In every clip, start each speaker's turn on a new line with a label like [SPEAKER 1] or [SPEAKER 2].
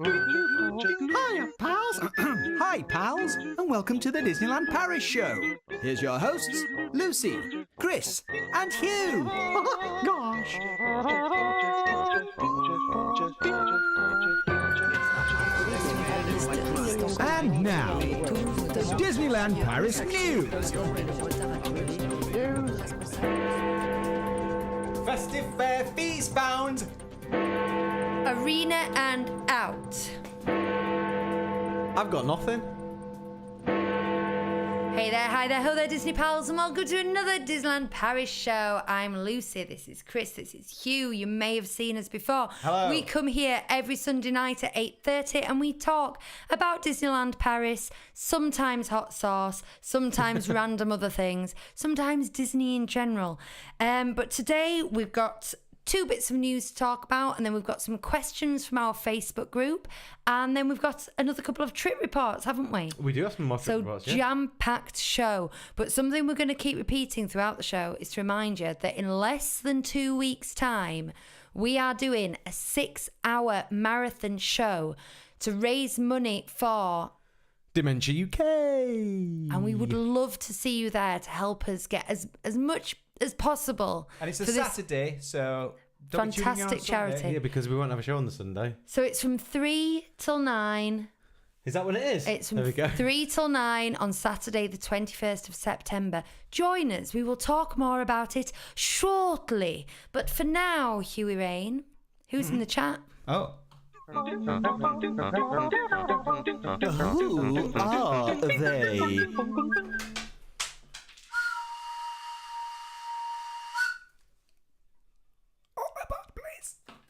[SPEAKER 1] Hiya, pals. Hi, pals, and welcome to the Disneyland Paris Show. Here's your hosts, Lucy, Chris, and Hugh. Gosh. And now, Disneyland Paris news.
[SPEAKER 2] Festive fair fees bound.
[SPEAKER 3] Arena and out.
[SPEAKER 2] I've got nothing.
[SPEAKER 3] Hey there, hi there, ho there, Disney pals, and welcome to another Disneyland Paris Show. I'm Lucy, this is Chris, this is Hugh. You may have seen us before.
[SPEAKER 2] Hello.
[SPEAKER 3] We come here every Sunday night at 8:30 and we talk about Disneyland Paris, sometimes hot sauce, sometimes random other things, sometimes Disney in general. But today we've got two bits of news to talk about, and then we've got some questions from our Facebook group, and then we've got another couple of trip reports, haven't we?
[SPEAKER 2] We do have some more trip reports, yeah.
[SPEAKER 3] Jam-packed show. But something we're going to keep repeating throughout the show is to remind you that in less than 2 weeks' time, we are doing a 6-hour marathon show to raise money for
[SPEAKER 2] Dementia UK.
[SPEAKER 3] And we would love to see you there to help us get as much as possible.
[SPEAKER 2] And it's a Saturday, so don't be tuning in on
[SPEAKER 3] fantastic
[SPEAKER 2] Sunday.
[SPEAKER 3] charity.
[SPEAKER 2] Yeah, because we won't have a show on the Sunday.
[SPEAKER 3] So it's from 3 till 9.
[SPEAKER 2] Is that what it is?
[SPEAKER 3] It's from
[SPEAKER 2] there we go.
[SPEAKER 3] 3 till 9 on Saturday, the 21st of September. Join us. We will talk more about it shortly. But for now, Huey Rain, who's in the chat?
[SPEAKER 2] Oh.
[SPEAKER 1] Who are they?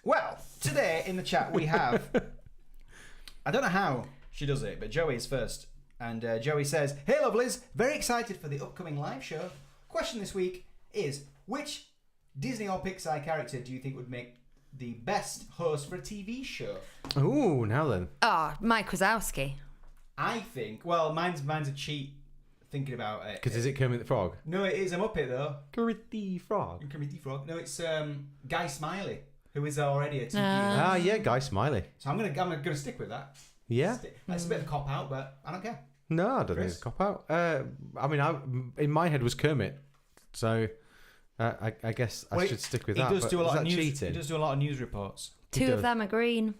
[SPEAKER 4] Well, today in the chat we have, I don't know how she does it, but Joey is first. And Joey says, "Hey lovelies, very excited for the upcoming live show. Question this week is, which Disney or Pixar character do you think would make the best host for a TV show?"
[SPEAKER 2] Ooh, now then.
[SPEAKER 3] Mike Wazowski.
[SPEAKER 4] I think, well, mine's a cheat thinking about it.
[SPEAKER 2] Because is it Kermit the Frog?
[SPEAKER 4] No, it is a Muppet though.
[SPEAKER 2] Kermit the Frog.
[SPEAKER 4] Kermit the Frog. No, it's Guy Smiley, who is already a TV
[SPEAKER 2] Ah, yeah, Guy Smiley.
[SPEAKER 4] So I'm gonna stick with that.
[SPEAKER 2] Yeah.
[SPEAKER 4] That's a bit of a cop out, but I don't care.
[SPEAKER 2] No, I don't think it's a cop out. I mean, in my head was Kermit, so I guess I should stick with that.
[SPEAKER 4] He does do a lot of news.
[SPEAKER 2] Cheating?
[SPEAKER 4] He does do a lot of news reports.
[SPEAKER 3] Two of them are green.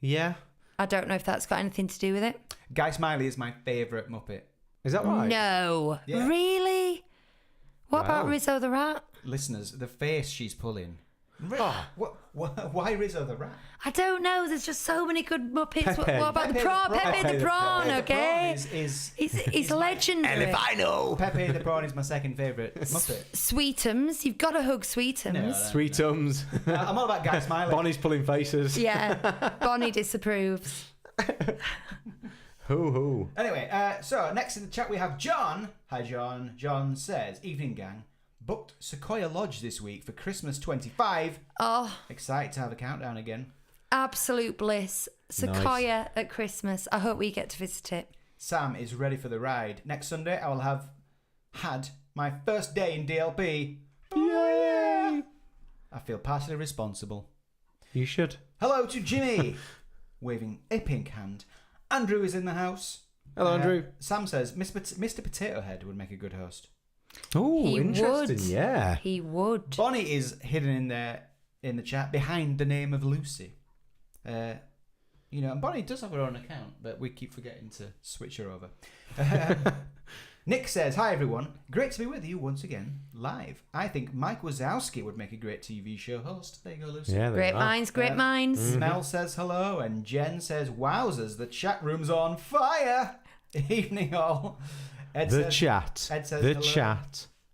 [SPEAKER 2] Yeah.
[SPEAKER 3] I don't know if that's got anything to do with it.
[SPEAKER 4] Guy Smiley is my favourite Muppet.
[SPEAKER 2] Is that right?
[SPEAKER 3] No.
[SPEAKER 4] Yeah.
[SPEAKER 3] Really? What about
[SPEAKER 2] Wow.
[SPEAKER 3] Rizzo the Rat?
[SPEAKER 4] Listeners, the face she's pulling.
[SPEAKER 2] Oh.
[SPEAKER 4] Why Rizzo the Rat?
[SPEAKER 3] I don't know. There's just so many good Muppets.
[SPEAKER 2] Pepe.
[SPEAKER 3] What about the prawn? Pepe the prawn, okay? He's legendary.
[SPEAKER 4] Pepe the Prawn is my second favourite Muppet.
[SPEAKER 3] Sweetums. You've got to hug Sweetums.
[SPEAKER 4] No.
[SPEAKER 2] Sweet Tums.
[SPEAKER 4] I'm all about Guy Smiley.
[SPEAKER 2] Bonnie's pulling faces.
[SPEAKER 3] Yeah. Bonnie disapproves.
[SPEAKER 2] Hoo.
[SPEAKER 4] Anyway, so next in the chat we have John. Hi, John. John says, "Evening, gang. Booked Sequoia Lodge this week for Christmas 25.
[SPEAKER 3] Oh,
[SPEAKER 4] Excited to have a countdown again.
[SPEAKER 3] absolute bliss. Sequoia at Christmas. I hope we get to visit it.
[SPEAKER 4] Sam is ready for the ride. Next Sunday, I will have had my first day in DLP. Yay! I feel partially responsible.
[SPEAKER 2] You should.
[SPEAKER 4] Hello to Jimmy, waving a pink hand. Andrew is in the house.
[SPEAKER 2] Hello, Andrew.
[SPEAKER 4] Sam says Mr. Potato Head would make a good host.
[SPEAKER 2] Oh,
[SPEAKER 3] He
[SPEAKER 2] interesting.
[SPEAKER 3] would.
[SPEAKER 2] Yeah.
[SPEAKER 3] He would.
[SPEAKER 4] Bonnie is hidden in the chat behind the name of Lucy. and Bonnie does have her own account, but we keep forgetting to switch her over. Nick says, "Hi everyone, great to be with you once again, live. I think Mike Wazowski would make a great TV show host." There you go, Lucy.
[SPEAKER 2] Yeah,
[SPEAKER 3] Great minds, great minds.
[SPEAKER 4] Mel says hello, and Jen says, "Wowzers, the chat room's on fire." Evening all. Ed says hello.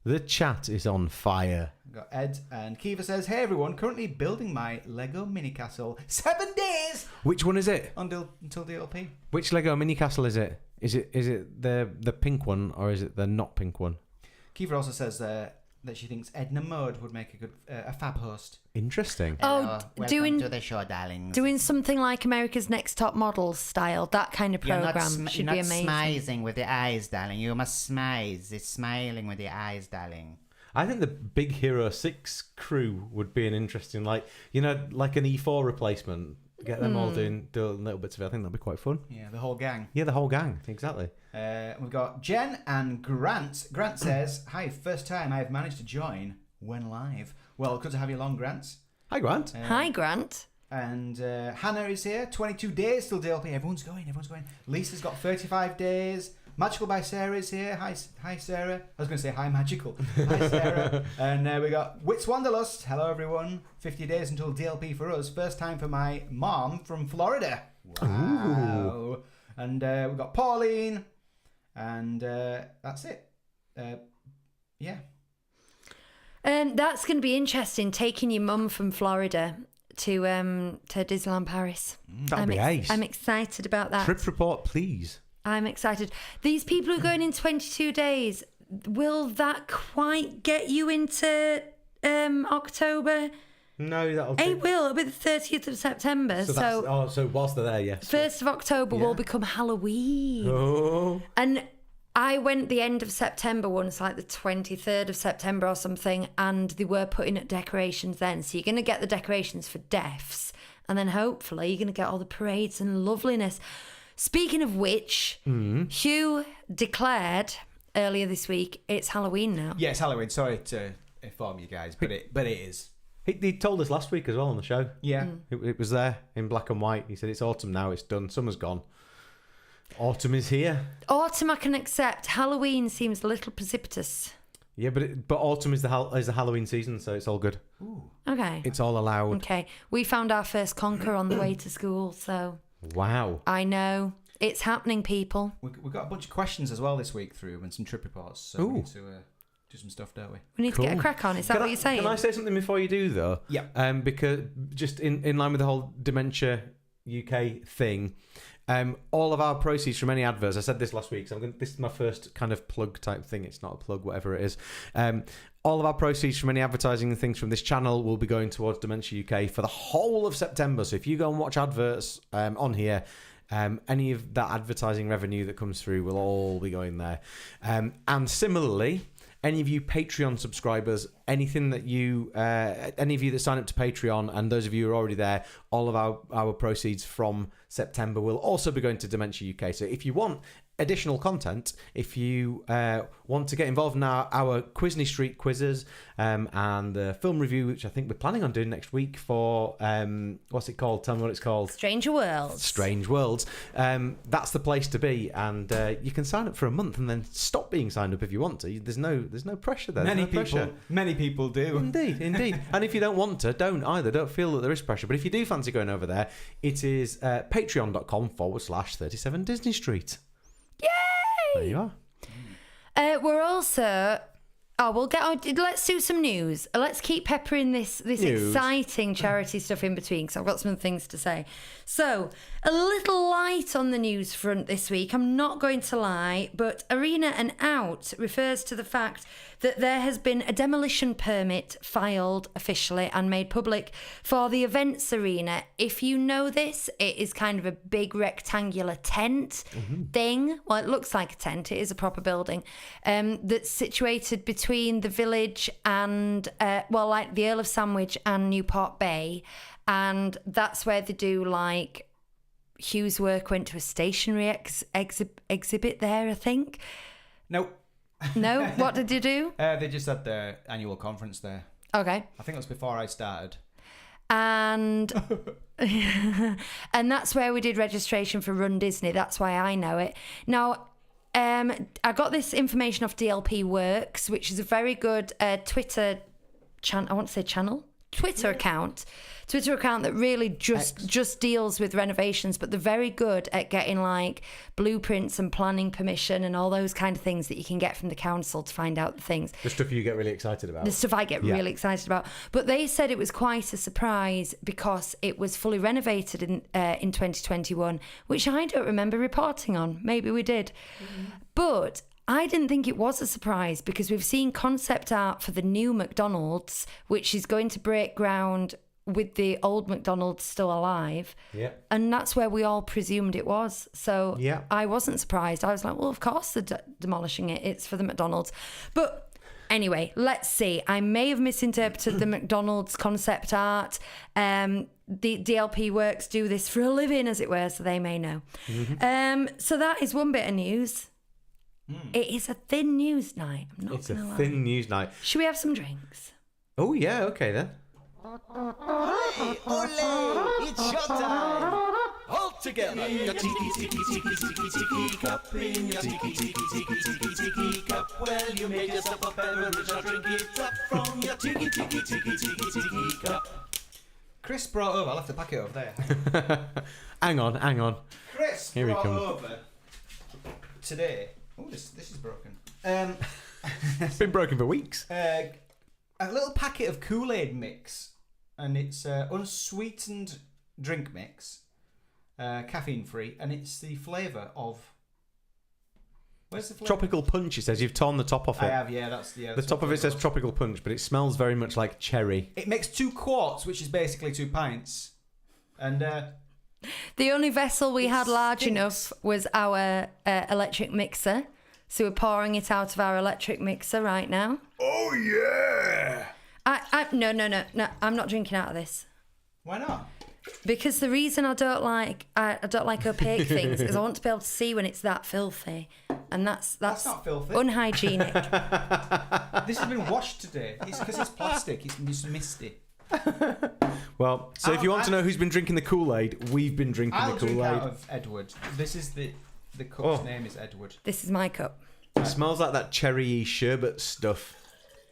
[SPEAKER 2] The chat is on fire.
[SPEAKER 4] We've got Ed, and Kiva says, "Hey everyone, currently building my Lego mini castle. 7 days
[SPEAKER 2] Which one is it?
[SPEAKER 4] until DLP."
[SPEAKER 2] Which Lego mini castle is it? Is it the pink one or is it the not pink one?
[SPEAKER 4] Kiva also says that she thinks Edna Mode would make a good a fab host.
[SPEAKER 2] Interesting.
[SPEAKER 3] Oh, doing
[SPEAKER 5] to the show, darlings.
[SPEAKER 3] doing something like America's Next Top Model style, that kind of program should be amazing.
[SPEAKER 5] You're not smizing with the eyes, darling. You must smize. It's smiling with the eyes, darling.
[SPEAKER 2] I think the Big Hero 6 crew would be an interesting, like an E4 replacement. Get them all doing little bits of it. I think that'd be quite fun.
[SPEAKER 4] Yeah, the whole gang.
[SPEAKER 2] Yeah, the whole gang. Exactly.
[SPEAKER 4] We've got Jen and Grant. Grant says, "Hi, first time I've managed to join when live." Well, good to have you along, Grant.
[SPEAKER 2] Hi, Grant.
[SPEAKER 3] Hi, Grant.
[SPEAKER 4] And Hannah is here. 22 days till DLP. Everyone's going. Lisa's got 35 days. Magical by Sarah is here. Hi, Sarah. I was going to say hi, Magical. Hi, Sarah. And we got Wits Wanderlust. Hello, everyone. 50 days until DLP for us. First time for my mom from Florida. Wow. Ooh. And we've got Pauline. And that's it. Yeah.
[SPEAKER 3] That's going to be interesting, taking your mum from Florida to Disneyland Paris.
[SPEAKER 2] That'd be ace.
[SPEAKER 3] I'm excited about that.
[SPEAKER 2] Trip report, please.
[SPEAKER 3] I'm excited. These people who are going in 22 days, will that quite get you into October?
[SPEAKER 2] No, that'll
[SPEAKER 3] It will. It'll be the 30th of September.
[SPEAKER 2] So whilst they're there, yes.
[SPEAKER 3] 1st of October will become Halloween.
[SPEAKER 2] Oh.
[SPEAKER 3] And I went the end of September once, like the 23rd of September or something, and they were putting up decorations then. So you're going to get the decorations for deaths, and then hopefully you're going to get all the parades and loveliness. Speaking of which, Hugh declared earlier this week it's Halloween now.
[SPEAKER 4] Yeah, it's Halloween. Sorry to inform you guys, but it is.
[SPEAKER 2] He told us last week as well on the show.
[SPEAKER 4] Yeah.
[SPEAKER 2] It was there in black and white. He said it's autumn now, it's done, summer's gone. Autumn is here.
[SPEAKER 3] Autumn I can accept. Halloween seems a little precipitous.
[SPEAKER 2] Yeah, but autumn is the Halloween season, so it's all good.
[SPEAKER 4] Ooh.
[SPEAKER 3] Okay.
[SPEAKER 2] It's all allowed.
[SPEAKER 3] Okay. We found our first conker on the way to school, so...
[SPEAKER 2] Wow.
[SPEAKER 3] I know. It's happening, people.
[SPEAKER 4] We've got a bunch of questions as well this week through and some trip reports, so we need to do some stuff, don't we?
[SPEAKER 3] We need to get a crack on. Is that what you're saying?
[SPEAKER 2] Can I say something before you do, though?
[SPEAKER 4] Yeah.
[SPEAKER 2] Because just in line with the whole Dementia UK thing, all of our proceeds from any adverts, I said this last week, so this is my first kind of plug type thing. It's not a plug, whatever it is. All of our proceeds from any advertising and things from this channel will be going towards Dementia UK for the whole of September. So if you go and watch adverts on here, any of that advertising revenue that comes through will all be going there. And similarly, any of you Patreon subscribers, anything that you, any of you that sign up to Patreon, and those of you who are already there, all of our proceeds from September will also be going to Dementia UK. So if you want additional content, if you want to get involved in our Quizney Street quizzes and the film review, which I think we're planning on doing next week for, what's it called? Tell me what it's called.
[SPEAKER 3] Strange Worlds.
[SPEAKER 2] Strange Worlds. That's the place to be, and you can sign up for a month and then stop being signed up if you want to. There's no pressure there.
[SPEAKER 4] Many people do.
[SPEAKER 2] Indeed. And if you don't want to, don't either. Don't feel that there is pressure. But if you do fancy going over there, it is patreon.com/37 Disney Street.
[SPEAKER 3] Yay!
[SPEAKER 2] There you are.
[SPEAKER 3] We're also... Oh, we'll get on. Let's do some news. Let's keep peppering this exciting charity stuff in between, because I've got some things to say. So, a little light on the news front this week, I'm not going to lie, but Arena and Out refers to the fact that there has been a demolition permit filed officially and made public for the events arena. If you know this, it is kind of a big rectangular tent thing. Well, it looks like a tent. It is a proper building that's situated between the village and, like the Earl of Sandwich and Newport Bay. And that's where they do, like, Hugh's work went to a stationery exhibit there, I think.
[SPEAKER 4] Nope.
[SPEAKER 3] No? What did you do?
[SPEAKER 4] They just had their annual conference there.
[SPEAKER 3] Okay.
[SPEAKER 4] I think it was before I started.
[SPEAKER 3] And and that's where we did registration for Run Disney. That's why I know it. Now, I got this information off DLP Works, which is a very good Twitter Twitter account that really just deals with renovations, but they're very good at getting like blueprints and planning permission and all those kind of things that you can get from the council to find out the things.
[SPEAKER 2] The stuff you get really excited about.
[SPEAKER 3] The stuff I get really excited about. But they said it was quite a surprise because it was fully renovated in 2021, which I don't remember reporting on. Maybe we did. But I didn't think it was a surprise because we've seen concept art for the new McDonald's, which is going to break ground with the old McDonald's still alive.
[SPEAKER 2] Yeah.
[SPEAKER 3] And that's where we all presumed it was. So I wasn't surprised. I was like, well, of course they're demolishing it. It's for the McDonald's. But anyway, let's see. I may have misinterpreted the McDonald's concept art. The DLP Works do this for a living, as it were, so they may know. So that is one bit of news. It is a thin news night. I'm not
[SPEAKER 2] It's a
[SPEAKER 3] gonna lie.
[SPEAKER 2] thin news night.
[SPEAKER 3] Should we have some drinks?
[SPEAKER 2] Oh, yeah, okay then.
[SPEAKER 1] Ole, it's showtime! All together! Your tiki tiki tiki tiki tiki cup in your tiki tiki tiki tiki tiki cup. Well, you made yourself a beverage, now drink it up from your tiki tiki tiki tiki tiki cup.
[SPEAKER 4] Chris brought over. I left the packet over there.
[SPEAKER 2] Hang on.
[SPEAKER 4] Chris
[SPEAKER 2] Here he
[SPEAKER 4] brought
[SPEAKER 2] comes.
[SPEAKER 4] over today. Oh, this is broken.
[SPEAKER 2] It's been broken for weeks.
[SPEAKER 4] A little packet of Kool-Aid mix, and it's unsweetened drink mix, caffeine free, and it's the flavour of. Where's the flavour?
[SPEAKER 2] Tropical punch, it says. You've torn the top off it.
[SPEAKER 4] I have, yeah. That's the.
[SPEAKER 2] The top of it says tropical punch, but it smells very much like cherry.
[SPEAKER 4] It makes 2 quarts, which is basically 2 pints, and
[SPEAKER 3] The only vessel we had large
[SPEAKER 4] stinks.
[SPEAKER 3] enough was our electric mixer. So we're pouring it out of our electric mixer right now.
[SPEAKER 1] Oh yeah!
[SPEAKER 3] No. I'm not drinking out of this.
[SPEAKER 4] why not?
[SPEAKER 3] Because the reason I don't like opaque things is I want to be able to see when it's that filthy, and that's
[SPEAKER 4] not filthy.
[SPEAKER 3] unhygienic.
[SPEAKER 4] This has been washed today. It's because it's plastic. It's just misty.
[SPEAKER 2] Well, so if you want to know who's been drinking the Kool-Aid, we've been drinking
[SPEAKER 4] I'll
[SPEAKER 2] the
[SPEAKER 4] drink
[SPEAKER 2] Kool-Aid.
[SPEAKER 4] out of Edward. This is the cup's name is Edward.
[SPEAKER 3] This is my cup.
[SPEAKER 2] It smells like that cherry sherbet stuff.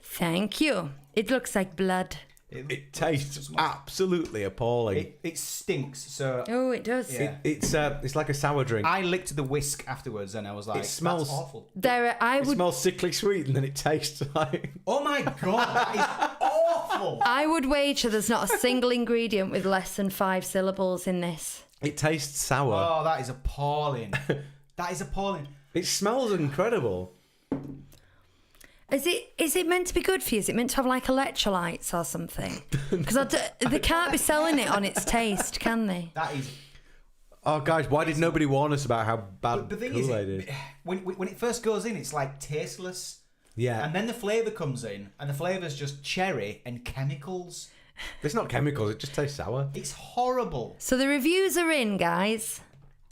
[SPEAKER 3] Thank you. It looks like blood.
[SPEAKER 2] It tastes absolutely appalling.
[SPEAKER 4] It stinks. So
[SPEAKER 3] Oh, it does.
[SPEAKER 4] Yeah.
[SPEAKER 2] It's like a sour drink.
[SPEAKER 4] I licked the whisk afterwards, and I was like,
[SPEAKER 2] It smells-
[SPEAKER 4] "That's awful."
[SPEAKER 2] It smells sickly sweet, and then it tastes like.
[SPEAKER 4] Oh my god, that is awful.
[SPEAKER 3] I would wager there's not a single ingredient with less than 5 syllables in this.
[SPEAKER 2] It tastes sour.
[SPEAKER 4] Oh, that is appalling. That is appalling.
[SPEAKER 2] It smells incredible.
[SPEAKER 3] Is it meant to be good for you? Is it meant to have like electrolytes or something? Because they can't be selling it on its taste, can they?
[SPEAKER 4] That is.
[SPEAKER 2] Oh, guys, why did nobody warn us about how bad
[SPEAKER 4] The thing
[SPEAKER 2] Kool-Aid
[SPEAKER 4] is,
[SPEAKER 2] is?
[SPEAKER 4] when it first goes in, it's like tasteless.
[SPEAKER 2] Yeah.
[SPEAKER 4] And then the flavour comes in, and the flavour's just cherry and chemicals.
[SPEAKER 2] It's not chemicals, it just tastes sour.
[SPEAKER 4] It's horrible.
[SPEAKER 3] So the reviews are in, guys.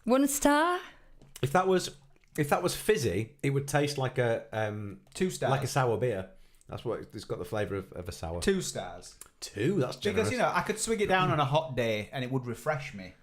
[SPEAKER 3] 1 star?
[SPEAKER 2] If that was fizzy, it would taste like a
[SPEAKER 4] 2 stars.
[SPEAKER 2] like a sour beer. That's what it's got, the flavour of a sour.
[SPEAKER 4] 2 stars.
[SPEAKER 2] 2? That's generous.
[SPEAKER 4] Because, I could swig it down on a hot day and it would refresh me.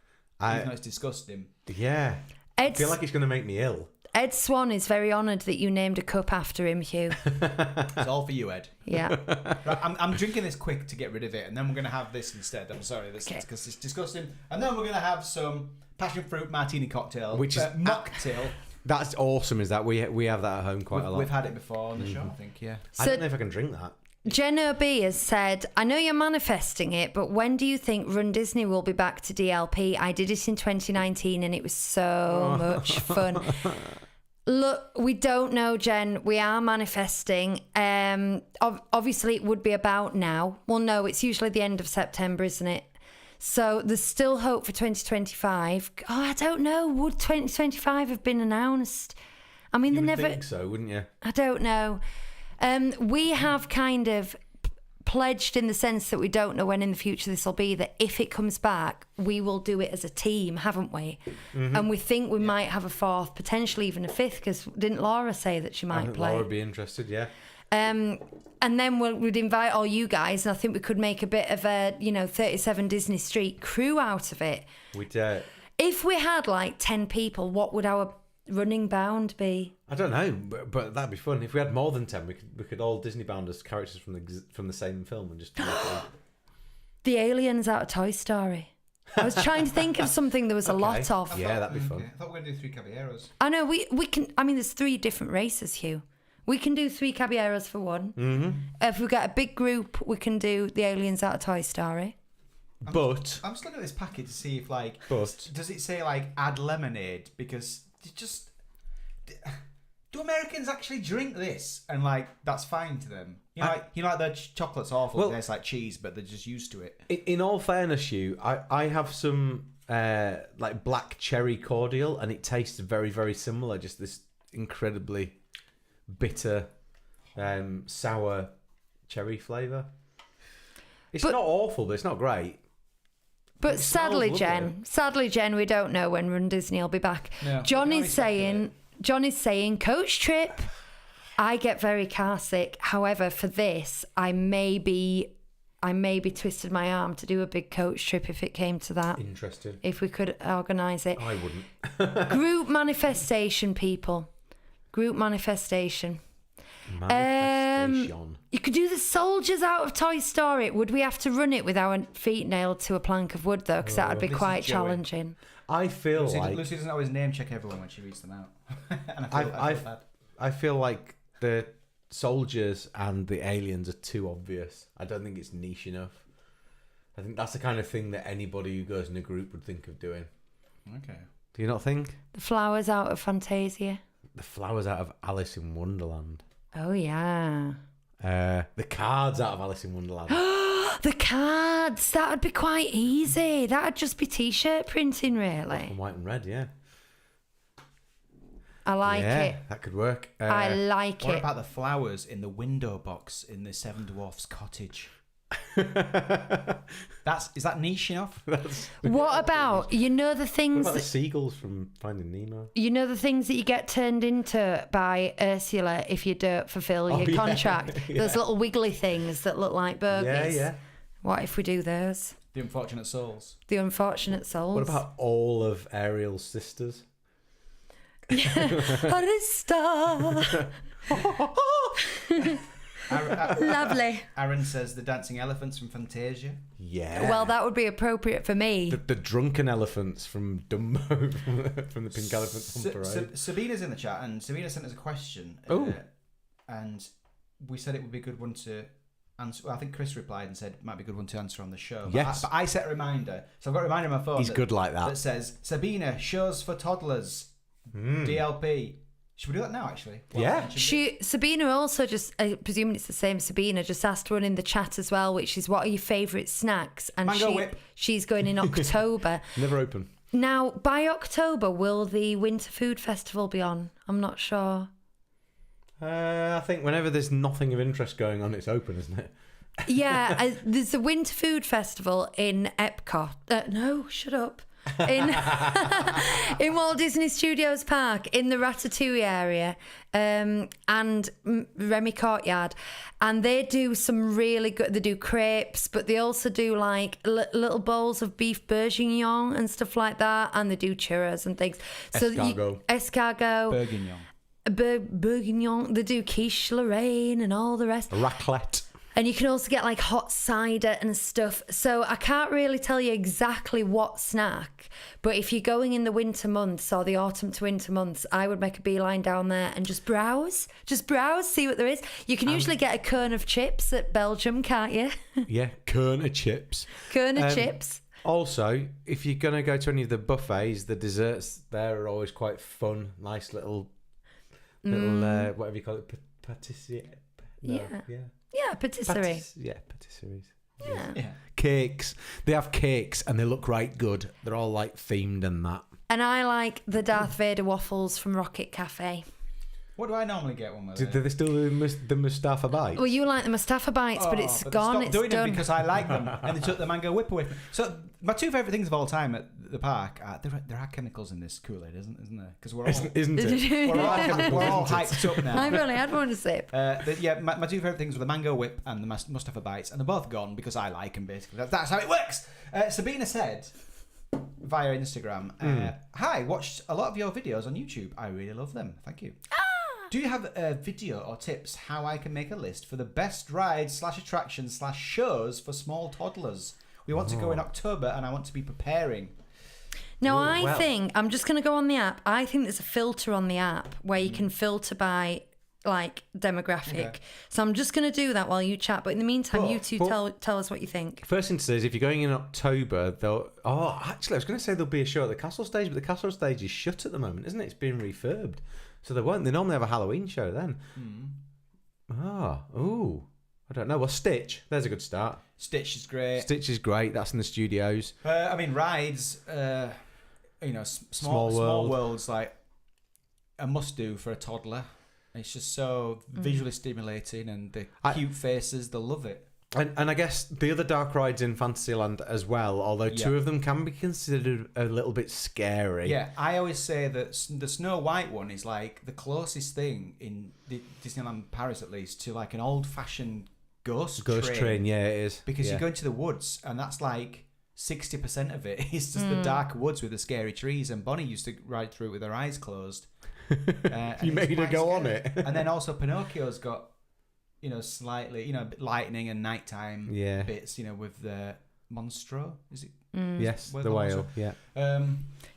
[SPEAKER 4] Even though it's disgusting.
[SPEAKER 2] Yeah. I feel like it's going to make me ill.
[SPEAKER 3] Ed Swan is very honoured that you named a cup after him, Hugh.
[SPEAKER 4] It's all for you, Ed.
[SPEAKER 3] Yeah.
[SPEAKER 4] Right, I'm drinking this quick to get rid of it, and then we're going to have this instead. I'm sorry, because it's disgusting. And then we're going to have some passion fruit martini cocktail.
[SPEAKER 2] Which is
[SPEAKER 4] mocktail.
[SPEAKER 2] That's awesome, is that? We have that at home quite a lot.
[SPEAKER 4] We've had it before on the show, I think, yeah.
[SPEAKER 2] I don't know if I can drink that.
[SPEAKER 3] Jen O.B. has said, I know you're manifesting it, but when do you think Run Disney will be back to DLP? I did it in 2019 and it was so much fun. Look, we don't know, Jen. We are manifesting. Obviously, it would be about now. Well, no, it's usually the end of September, isn't it? So there's still hope for 2025. Oh, I don't know. Would 2025 have been announced? I mean,
[SPEAKER 2] You
[SPEAKER 3] they
[SPEAKER 2] would
[SPEAKER 3] never.
[SPEAKER 2] think so, wouldn't you?
[SPEAKER 3] I don't know. We have kind of pledged in the sense that we don't know when in the future this will be, that if it comes back, we will do it as a team, haven't we? Mm-hmm. And we think we might have a 4th, potentially even a 5th, because didn't Laura say that she might play?
[SPEAKER 2] Laura would be interested, yeah.
[SPEAKER 3] And then we'd invite all you guys, and I think we could make a bit of a, 37 Disney Street crew out of it.
[SPEAKER 2] We'd.
[SPEAKER 3] If we had like 10 people, what would our running bound be?
[SPEAKER 2] I don't know, but that'd be fun. If we had more than 10, we could all Disney bound as characters from the same film and just.
[SPEAKER 3] The aliens out of Toy Story. I was trying to think of something there was a lot of.
[SPEAKER 2] Yeah, that'd be fun.
[SPEAKER 4] I thought we were going to do 3 Caballeros.
[SPEAKER 3] I know, we can... I mean, there's 3 different races, Hugh. We can do 3 Caballeros for one. Mm-hmm. If we get a big group, we can do the aliens out of Toy Story.
[SPEAKER 4] I'm just looking at this packet to see if, does it say, add lemonade? Because do Americans actually drink this? And, that's fine to them? Their chocolate's awful. Well, it tastes like cheese, but they're just used to it.
[SPEAKER 2] In all fairness, Hugh, I have some, black cherry cordial, and it tastes very, very similar. Just this incredibly bitter, sour cherry flavour. It's not awful, but it's not great.
[SPEAKER 3] But sadly, Jen, we don't know when Run Disney will be back. No, John is saying coach trip. I get very car sick. However, for this, I maybe twisted my arm to do a big coach trip if it came to that.
[SPEAKER 2] Interesting.
[SPEAKER 3] If we could organise it.
[SPEAKER 2] I wouldn't.
[SPEAKER 3] Group manifestation, people. Group manifestation. You could do the soldiers out of Toy Story. Would we have to run it with our feet nailed to a plank of wood, though? Because that would be quite challenging.
[SPEAKER 2] I feel
[SPEAKER 4] Lucy doesn't always name check everyone when she reads them out. And
[SPEAKER 2] I feel like the soldiers and the aliens are too obvious. I don't think it's niche enough. I think that's the kind of thing that anybody who goes in a group would think of doing.
[SPEAKER 4] Okay.
[SPEAKER 2] Do you not think?
[SPEAKER 3] The flowers out of Fantasia.
[SPEAKER 2] The flowers out of Alice in Wonderland.
[SPEAKER 3] Oh, yeah.
[SPEAKER 2] The cards out of Alice in Wonderland.
[SPEAKER 3] The cards! That would be quite easy. That would just be T-shirt printing, really.
[SPEAKER 2] Black and white and red, yeah.
[SPEAKER 3] I like it.
[SPEAKER 2] That could work.
[SPEAKER 3] I like it.
[SPEAKER 4] What about the flowers in the window box in the Seven Dwarfs cottage? Is that niche enough?
[SPEAKER 3] What about the things?
[SPEAKER 2] What about the seagulls from Finding Nemo?
[SPEAKER 3] The things that you get turned into by Ursula if you don't fulfil your contract.
[SPEAKER 2] Yeah.
[SPEAKER 3] Those little wiggly things that look like burgers.
[SPEAKER 2] Yeah.
[SPEAKER 3] What if we do those?
[SPEAKER 4] The Unfortunate Souls.
[SPEAKER 3] The Unfortunate Souls.
[SPEAKER 2] What about all of Ariel's sisters?
[SPEAKER 3] Arista. Lovely.
[SPEAKER 4] Aaron says the dancing elephants from Fantasia.
[SPEAKER 2] Yeah.
[SPEAKER 3] Well, that would be appropriate for me.
[SPEAKER 2] The drunken elephants from Dumbo from the Pink Elephant on Parade.
[SPEAKER 4] Sabina's in the chat, and Sabina sent us a question. And we said it would be a good one to answer. Well, I think Chris replied and said it might be a good one to answer on the show.
[SPEAKER 2] Yes.
[SPEAKER 4] But I set a reminder. So I've got a reminder on my phone.
[SPEAKER 2] He's good like that.
[SPEAKER 4] That says, Sabina, shows for toddlers. DLP. Should we do that now, actually?
[SPEAKER 2] Yeah.
[SPEAKER 3] Sabina also just, presuming it's the same Sabina, just asked one in the chat as well, which is, what are your favourite snacks? And
[SPEAKER 4] Mango whip.
[SPEAKER 3] She's going in October.
[SPEAKER 2] Never open.
[SPEAKER 3] Now, by October, will the Winter Food Festival be on? I'm not sure.
[SPEAKER 2] I think whenever there's nothing of interest going on, it's open, isn't it?
[SPEAKER 3] Yeah, there's a Winter Food Festival in Epcot. No, shut up. In Walt Disney Studios Park, in the Ratatouille area, and Remy Courtyard, and they do some really good. They do crepes, but they also do little bowls of beef bourguignon and stuff like that, and they do churros and things.
[SPEAKER 4] Escargot,
[SPEAKER 3] bourguignon. They do quiche Lorraine and all the rest.
[SPEAKER 2] Raclette.
[SPEAKER 3] And you can also get hot cider and stuff. So I can't really tell you exactly what snack, but if you're going in the winter months or the autumn to winter months, I would make a beeline down there and just browse, see what there is. You can usually get a cone of chips at Belgium, can't you?
[SPEAKER 2] Yeah, cone of chips.
[SPEAKER 3] Chips. Also,
[SPEAKER 2] if you're going to go to any of the buffets, the desserts there are always quite fun. Nice little whatever you call it, patisserie. No, yeah.
[SPEAKER 3] Yeah, patisserie.
[SPEAKER 2] Patisseries.
[SPEAKER 3] Yeah.
[SPEAKER 2] Cakes. They have cakes and they look right good. They're all themed and that.
[SPEAKER 3] And I like the Darth Vader waffles from Rocket Cafe.
[SPEAKER 4] What do I normally get when we're
[SPEAKER 2] Do
[SPEAKER 4] there?
[SPEAKER 2] they still do the Mustafa bites?
[SPEAKER 3] Well, you like the Mustafa bites, but it's
[SPEAKER 4] but
[SPEAKER 3] gone.
[SPEAKER 4] They
[SPEAKER 3] It's
[SPEAKER 4] stopped doing
[SPEAKER 3] done.
[SPEAKER 4] them because I like them, and they took the mango whip away from me. So my two favourite things of all time at the park are there are chemicals in this Kool-Aid, isn't there? Because we're all
[SPEAKER 2] Isn't it?
[SPEAKER 4] we're all hyped up now.
[SPEAKER 3] I've only had one sip.
[SPEAKER 4] My two favourite things were the mango whip and the Mustafa bites, and they're both gone because I like them. Basically, that's how it works. Sabina said via Instagram, "Hi, watched a lot of your videos on YouTube. I really love them. Thank you. Do you have a video or tips how I can make a list for the best rides / attractions / shows for small toddlers? We want to go in October, and I want to be preparing."
[SPEAKER 3] Now,
[SPEAKER 2] Ooh,
[SPEAKER 3] I
[SPEAKER 2] well.
[SPEAKER 3] think, I'm just going to go on the app. I think there's a filter on the app where you can filter by like demographic.
[SPEAKER 4] Okay.
[SPEAKER 3] So I'm just going to do that while you chat. But in the meantime, you two
[SPEAKER 2] but-
[SPEAKER 3] tell us what you think.
[SPEAKER 2] First thing to say is if you're going in October, they'll... Oh, actually, I was going to say there'll be a show at the Castle Stage, but the Castle Stage is shut at the moment, isn't it? It's being refurbed. So they won't. They normally have a Halloween show then. Ooh. I don't know. Well, Stitch. There's a good start.
[SPEAKER 4] Stitch is great.
[SPEAKER 2] Stitch is great. That's in the studios.
[SPEAKER 4] I mean, rides. Small
[SPEAKER 2] World.
[SPEAKER 4] worlds like a must do for a toddler. It's just so visually stimulating, and the cute faces. They love it.
[SPEAKER 2] And I guess the other dark rides in Fantasyland as well, although two of them can be considered a little bit scary.
[SPEAKER 4] Yeah, I always say that the Snow White one is like the closest thing in Disneyland Paris, at least, to like an old-fashioned ghost
[SPEAKER 2] train. Yeah, it is.
[SPEAKER 4] Because
[SPEAKER 2] yeah.
[SPEAKER 4] you go into the woods, and that's like 60% of it is just the dark woods with the scary trees. And Bonnie used to ride through it with her eyes closed.
[SPEAKER 2] You made her go on it.
[SPEAKER 4] And then also Pinocchio's got, slightly, a bit lightning and nighttime bits, with the Monstro. Is it?
[SPEAKER 2] Yes,
[SPEAKER 4] Where
[SPEAKER 2] the whale.
[SPEAKER 4] Monstro?
[SPEAKER 2] Yeah.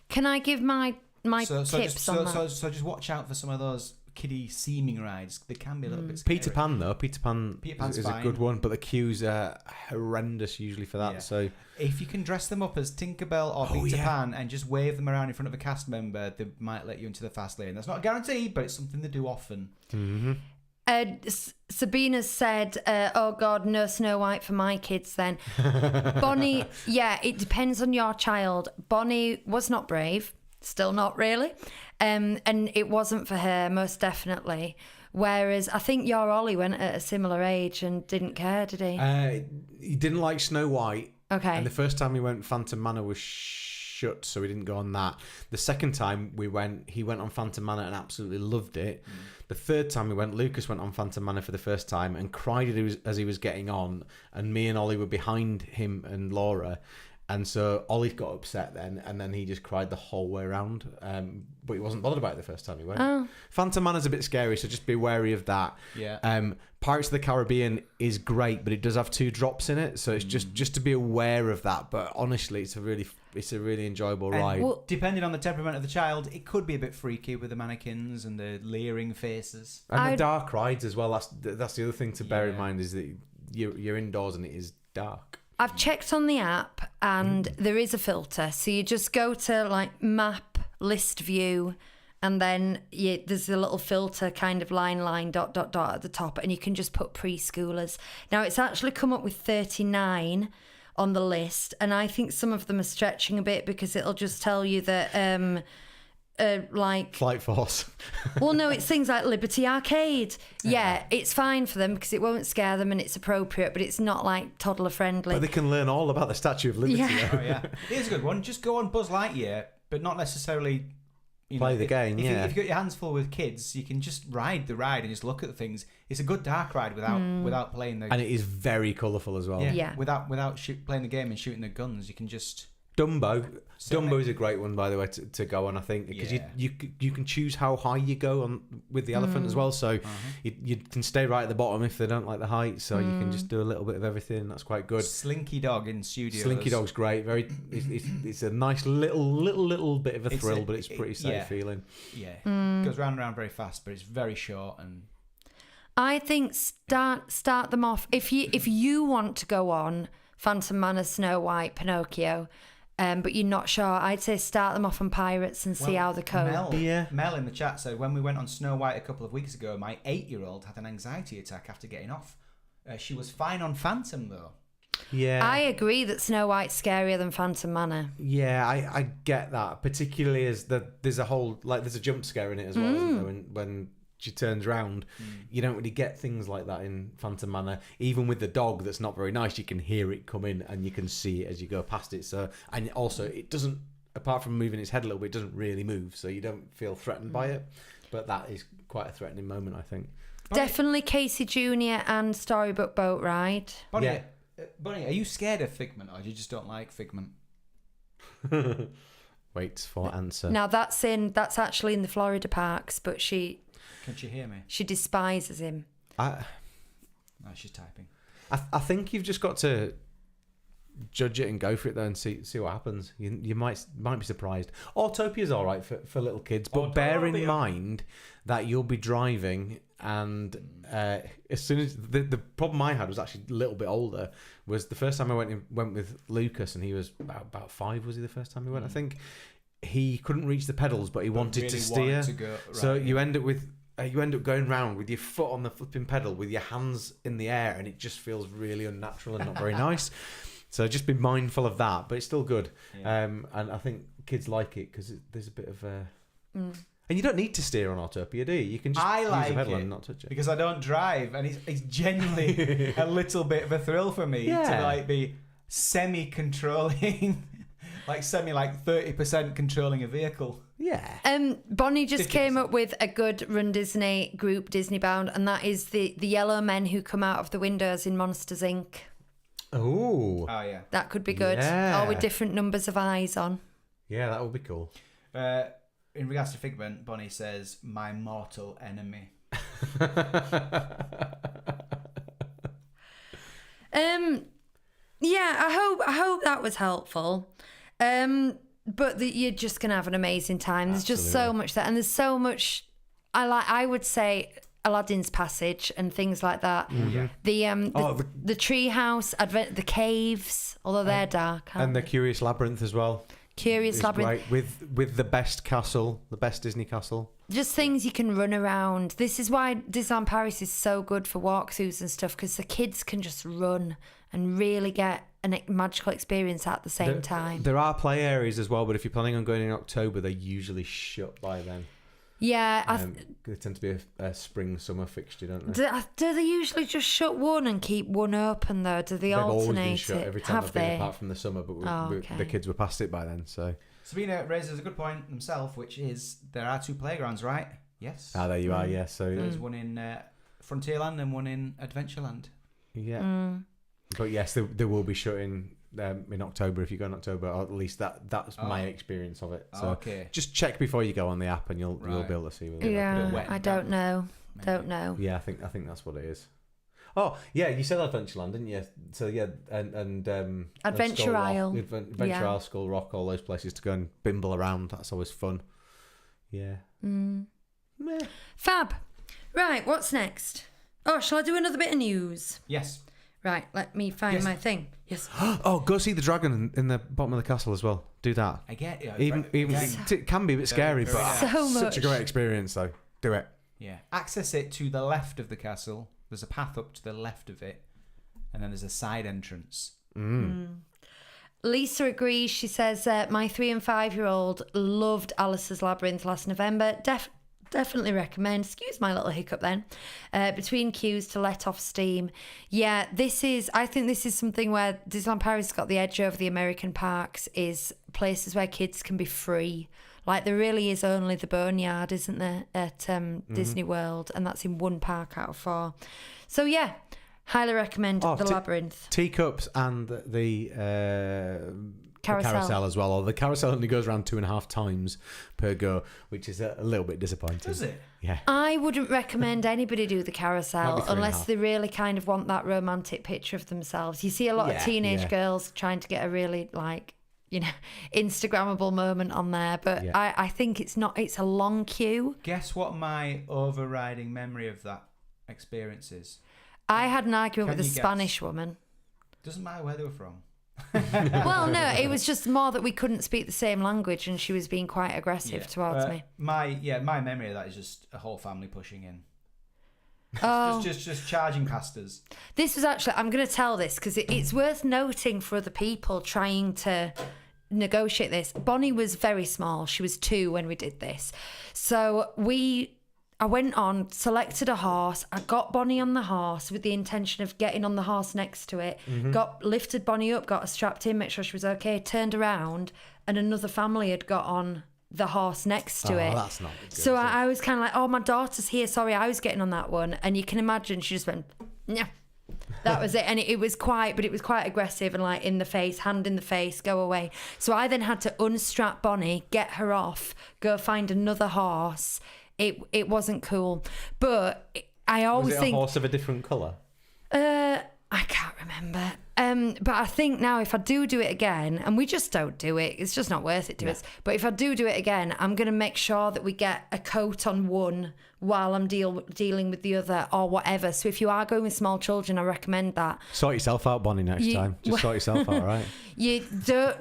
[SPEAKER 3] Can I give my tips on that?
[SPEAKER 4] So just watch out for some of those kiddie seeming rides. They can be a little bit scary.
[SPEAKER 2] Peter Pan, though. Peter Pan's is a
[SPEAKER 4] fine.
[SPEAKER 2] good one, but the queues are horrendous usually for that.
[SPEAKER 4] Yeah.
[SPEAKER 2] So
[SPEAKER 4] if you can dress them up as Tinkerbell or Peter Pan and just wave them around in front of a cast member, they might let you into the fast lane. That's not a guarantee, but it's something they do often.
[SPEAKER 2] Mm-hmm.
[SPEAKER 3] Sabina said, oh God, no Snow White for my kids then. Bonnie, it depends on your child. Bonnie was not brave, still not really. And it wasn't for her, most definitely. Whereas I think your Ollie went at a similar age and didn't care, did he?
[SPEAKER 2] He didn't like Snow White.
[SPEAKER 3] Okay.
[SPEAKER 2] And the first time we went, Phantom Manor was shut, so we didn't go on that. The second time we went, he went on Phantom Manor and absolutely loved it. The third time we went, Lucas went on Phantom Manor for the first time and cried as he was getting on, and me and Ollie were behind him and Laura, and so Ollie got upset then, and then he just cried the whole way around, but he wasn't bothered about it the first time he went. Phantom Manor's a bit scary, so just be wary of that. Pirates of the Caribbean is great, but it does have 2 drops in it, so it's just to be aware of that. But honestly, it's a really enjoyable ride.
[SPEAKER 4] Well, depending on the temperament of the child, it could be a bit freaky with the mannequins and the leering faces.
[SPEAKER 2] And the dark rides as well. That's the other thing to bear in mind, is that you're indoors and it is dark.
[SPEAKER 3] I've checked on the app and there is a filter. So you just go to like map, list view, and then there's a little filter kind of line, dot at the top, and you can just put preschoolers. Now it's actually come up with 39 on the list, and I think some of them are stretching a bit because it'll just tell you that like
[SPEAKER 2] Flight Force.
[SPEAKER 3] well, no, it's things like Liberty Arcade. Yeah, it's fine for them because it won't scare them and it's appropriate, but it's not like toddler friendly.
[SPEAKER 2] But they can learn all about the Statue of Liberty.
[SPEAKER 3] Yeah.
[SPEAKER 4] Oh yeah, here's a good one. Just go on Buzz Lightyear, but not necessarily
[SPEAKER 2] Play the game.
[SPEAKER 4] If you've got your hands full with kids, you can just ride the ride and just look at the things. It's a good dark ride without playing the.
[SPEAKER 2] And it is very colourful as well.
[SPEAKER 3] Yeah.
[SPEAKER 4] Without playing the game and shooting the guns, you can just.
[SPEAKER 2] Dumbo is a great one, by the way, to go on, I think, because you can choose how high you go on with the elephant as well, so you can stay right at the bottom if they don't like the height, so you can just do a little bit of everything. That's quite good.
[SPEAKER 4] Slinky Dog in studios.
[SPEAKER 2] Slinky Dog's great. It's a nice little bit of a thrill, but it's pretty safe feeling.
[SPEAKER 4] Yeah, goes round and round very fast, but it's very short. And
[SPEAKER 3] I think start them off if you want to go on Phantom Manor, Snow White, Pinocchio. But you're not sure. I'd say start them off on Pirates and see how they cope.
[SPEAKER 4] Mel in the chat said, when we went on Snow White a couple of weeks ago, my 8-year-old had an anxiety attack after getting off. She was fine on Phantom though.
[SPEAKER 2] Yeah,
[SPEAKER 3] I agree that Snow White's scarier than Phantom Manor.
[SPEAKER 2] Yeah, I get that, particularly as there's a whole there's a jump scare in it as well, isn't there? When she turns round. You don't really get things like that in Phantom Manor. Even with the dog that's not very nice, you can hear it come in and you can see it as you go past it. So, and also it doesn't, apart from moving its head a little bit, it doesn't really move, so you don't feel threatened by it. But that is quite a threatening moment, I think.
[SPEAKER 3] Definitely Casey Jr. and Storybook Boat Ride.
[SPEAKER 4] Bonnie, Bonnie, are you scared of Figment, or do you just don't like Figment?
[SPEAKER 2] Wait for answer.
[SPEAKER 3] Now that's actually in the Florida parks, but
[SPEAKER 4] Can she hear me?
[SPEAKER 3] she despises him.
[SPEAKER 4] No, she's typing.
[SPEAKER 2] I think you've just got to judge it and go for it though, and see what happens. You might be surprised. Autopia's all right for little kids, but bear in mind that you'll be driving, and as soon as the problem I had was actually a little bit older. Was the first time I went with Lucas, and he was about 5. Was he the first time we went? I think he couldn't reach the pedals, but he wanted
[SPEAKER 4] really
[SPEAKER 2] to steer.
[SPEAKER 4] wanted to go, right,
[SPEAKER 2] so you end up going round with your foot on the flipping pedal, with your hands in the air, and it just feels really unnatural and not very nice. So just be mindful of that, but it's still good.
[SPEAKER 4] Yeah.
[SPEAKER 2] And I think kids like it because there's a bit of and you don't need to steer on Autopia, do you? You can just use the pedal and not touch it.
[SPEAKER 4] Because I don't drive, and it's genuinely a little bit of a thrill for me to like be semi-controlling, like 30% controlling a vehicle.
[SPEAKER 2] Yeah.
[SPEAKER 3] Bonnie just came up with a good Run Disney group, Disney Bound, and that is the yellow men who come out of the windows in Monsters Inc.
[SPEAKER 2] Oh
[SPEAKER 4] yeah.
[SPEAKER 3] That could be good.
[SPEAKER 2] Yeah.
[SPEAKER 3] Or with different numbers of eyes on.
[SPEAKER 2] Yeah, that would be cool.
[SPEAKER 4] In regards to Figment, Bonnie says, "My mortal enemy."
[SPEAKER 3] Yeah, I hope that was helpful. But you're just gonna have an amazing time. There's just so much there, and there's so much. I would say Aladdin's Passage and things like that.
[SPEAKER 4] Yeah.
[SPEAKER 3] The tree house, the caves, although they're dark.
[SPEAKER 2] And the Curious Labyrinth as well.
[SPEAKER 3] Curious Labyrinth.
[SPEAKER 2] Great. With the best castle, the best Disney castle.
[SPEAKER 3] Just things you can run around. This is why Disneyland Paris is so good for walkthroughs and stuff, because the kids can just run and really get a magical experience at the same time.
[SPEAKER 2] There are play areas as well, but if you're planning on going in October, they're usually shut by then.
[SPEAKER 3] Yeah.
[SPEAKER 2] They tend to be a spring-summer fixture, don't they?
[SPEAKER 3] Do they usually just shut one and keep one open, though? Do they
[SPEAKER 2] They've always been
[SPEAKER 3] alternate
[SPEAKER 2] shut
[SPEAKER 3] it?
[SPEAKER 2] every time
[SPEAKER 3] Have
[SPEAKER 2] I've been,
[SPEAKER 3] they?
[SPEAKER 2] apart from the summer, but
[SPEAKER 3] Okay.
[SPEAKER 2] the kids were past it by then, so...
[SPEAKER 4] Sabina raises a good point himself, which is there are 2 playgrounds, right? Yes.
[SPEAKER 2] Ah, there you are, yeah. So
[SPEAKER 4] There's one in Frontierland and one in Adventureland.
[SPEAKER 2] yeah. But yes, they will be shutting in October if you go in October, or at least that's my experience of it. So
[SPEAKER 4] okay.
[SPEAKER 2] just check before you go on the app, and you'll be able to see. Whether
[SPEAKER 3] Yeah,
[SPEAKER 4] wet
[SPEAKER 3] I
[SPEAKER 4] and
[SPEAKER 3] don't know.
[SPEAKER 4] Maybe.
[SPEAKER 3] Don't know.
[SPEAKER 2] Yeah, I think that's what it is. Oh yeah, you said Adventureland, didn't you? So yeah, and
[SPEAKER 3] Adventure
[SPEAKER 2] Skull Rock,
[SPEAKER 3] Isle.
[SPEAKER 2] Adventure
[SPEAKER 3] Yeah.
[SPEAKER 2] Isle, Skull Rock, all those places to go and bimble around. That's always fun. Yeah. Meh.
[SPEAKER 3] Fab. Right, what's next? Oh, shall I do another bit of news?
[SPEAKER 4] Yes.
[SPEAKER 3] Right, let me find my thing. Yes.
[SPEAKER 2] Oh, go see the dragon in the bottom of the castle as well. Do that.
[SPEAKER 4] I get you.
[SPEAKER 2] Even it can be a bit scary,
[SPEAKER 4] very
[SPEAKER 2] but
[SPEAKER 3] So
[SPEAKER 2] such
[SPEAKER 3] much.
[SPEAKER 2] a great experience though. Do it.
[SPEAKER 4] Yeah. Access it to the left of the castle. There's a path up to the left of it, and then there's a side entrance.
[SPEAKER 3] Lisa agrees. She says, my 3 and 5-year-old loved Alyas Labyrinth last November. Definitely recommend. Excuse my little hiccup then. Between queues to let off steam. Yeah, I think this is something where Disneyland Paris has got the edge over the American parks, is places where kids can be free. Like, there really is only the Boneyard, isn't there, at Disney World, and that's in 1 park out of 4. So yeah, highly recommend the Labyrinth.
[SPEAKER 2] Teacups and the carousel as well. Or the carousel only goes around 2.5 times per go, which is a little bit disappointing.
[SPEAKER 4] Does it?
[SPEAKER 2] Yeah.
[SPEAKER 3] I wouldn't recommend anybody do the carousel
[SPEAKER 2] Might be
[SPEAKER 3] unless
[SPEAKER 2] 3.5.
[SPEAKER 3] they really kind of want that romantic picture of themselves. You see a lot of teenage girls trying to get a really, Instagrammable moment on there, but I think it's a long queue.
[SPEAKER 4] Guess what my overriding memory of that experience is?
[SPEAKER 3] I had an argument
[SPEAKER 4] Can
[SPEAKER 3] with a
[SPEAKER 4] you guess?
[SPEAKER 3] Spanish woman.
[SPEAKER 4] Doesn't matter where they were from.
[SPEAKER 3] Well, no, it was just more that we couldn't speak the same language, and she was being quite aggressive towards me.
[SPEAKER 4] My memory of that is just a whole family pushing in.
[SPEAKER 3] Oh,
[SPEAKER 4] Just charging past us.
[SPEAKER 3] this was actually, I'm going to tell this because it's worth noting for other people trying to negotiate this. Bonnie was very small. She was 2 when we did this. So we I went on, selected a horse. I got Bonnie on the horse with the intention of getting on the horse next to it. Lifted Bonnie up, got her strapped in, make sure she was okay. Turned around, and another family had got on the horse next to it.
[SPEAKER 2] That's not good.
[SPEAKER 3] So I was kind of like, oh, my daughter's here. Sorry, I was getting on that one. And you can imagine she just went, yeah. That was it. And it was quite aggressive and like in the face, hand in the face, go away. So I then had to unstrap Bonnie, get her off, go find another horse. It wasn't cool. But I always
[SPEAKER 2] was it
[SPEAKER 3] think...
[SPEAKER 2] a horse of a different colour?
[SPEAKER 3] I can't remember. But I think now if I do it again, and we just don't do it, it's just not worth it to us. But if I do it again, I'm going to make sure that we get a coat on one while I'm dealing with the other or whatever. So if you are going with small children, I recommend that.
[SPEAKER 2] Sort yourself out, Bonnie, next time. Just sort yourself out, right?
[SPEAKER 3] You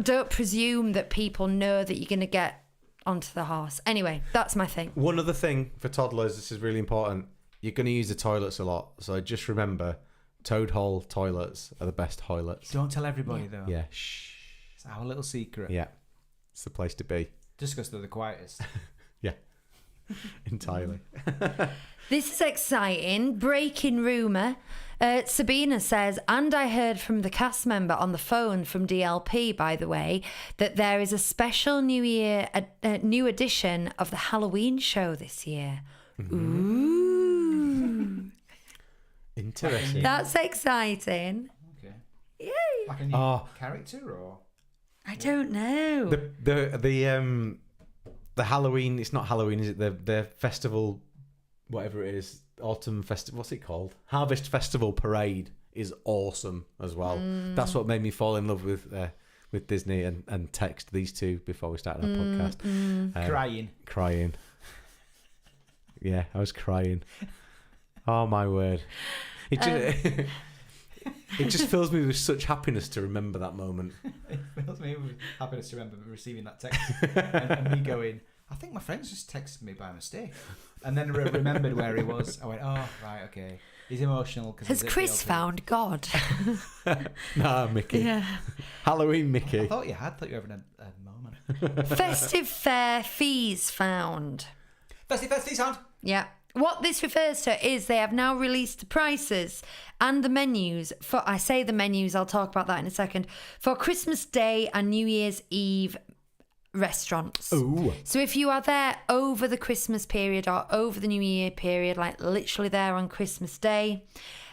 [SPEAKER 3] don't presume that people know that you're going to get onto the horse. Anyway, that's my thing.
[SPEAKER 2] One other thing for toddlers, this is really important. You're going to use the toilets a lot. So just remember... Toad hole toilets are the best toilets.
[SPEAKER 4] Don't tell everybody, though.
[SPEAKER 2] Yeah, shh.
[SPEAKER 4] It's our little secret.
[SPEAKER 2] Yeah, it's the place to be.
[SPEAKER 4] Just because they're the quietest.
[SPEAKER 2] Yeah, entirely.
[SPEAKER 3] This is exciting. Breaking rumour. Sabina says, and I heard from the cast member on the phone from DLP, by the way, that there is a special new edition of the Halloween show this year. Ooh.
[SPEAKER 2] Interesting.
[SPEAKER 3] That's exciting.
[SPEAKER 4] Okay.
[SPEAKER 3] Yay.
[SPEAKER 4] Like a new character, or?
[SPEAKER 3] I don't know.
[SPEAKER 2] The Halloween. It's not Halloween, is it? The festival, whatever it is, autumn festival. What's it called? Harvest Festival Parade is awesome as well. That's what made me fall in love with Disney and text these two before we started our podcast. Crying. Yeah, I was crying. Oh my word! It just fills me with such happiness to remember that moment.
[SPEAKER 4] It fills me with happiness to remember receiving that text and me going, I think my friend's just texted me by mistake, and then remembered where he was. I went, oh right, okay. He's emotional.
[SPEAKER 3] Has Chris found God?
[SPEAKER 2] Nah, Mickey.
[SPEAKER 3] Yeah.
[SPEAKER 2] Halloween Mickey.
[SPEAKER 4] I thought you were having a moment.
[SPEAKER 3] Festive fair fees found.
[SPEAKER 4] Festive fees found.
[SPEAKER 3] Yeah. What this refers to is they have now released the prices and the menus for, I say the menus, I'll talk about that in a second, for Christmas Day and New Year's Eve restaurants.
[SPEAKER 2] Ooh.
[SPEAKER 3] So if you are there over the Christmas period or over the New Year period, like literally there on Christmas Day,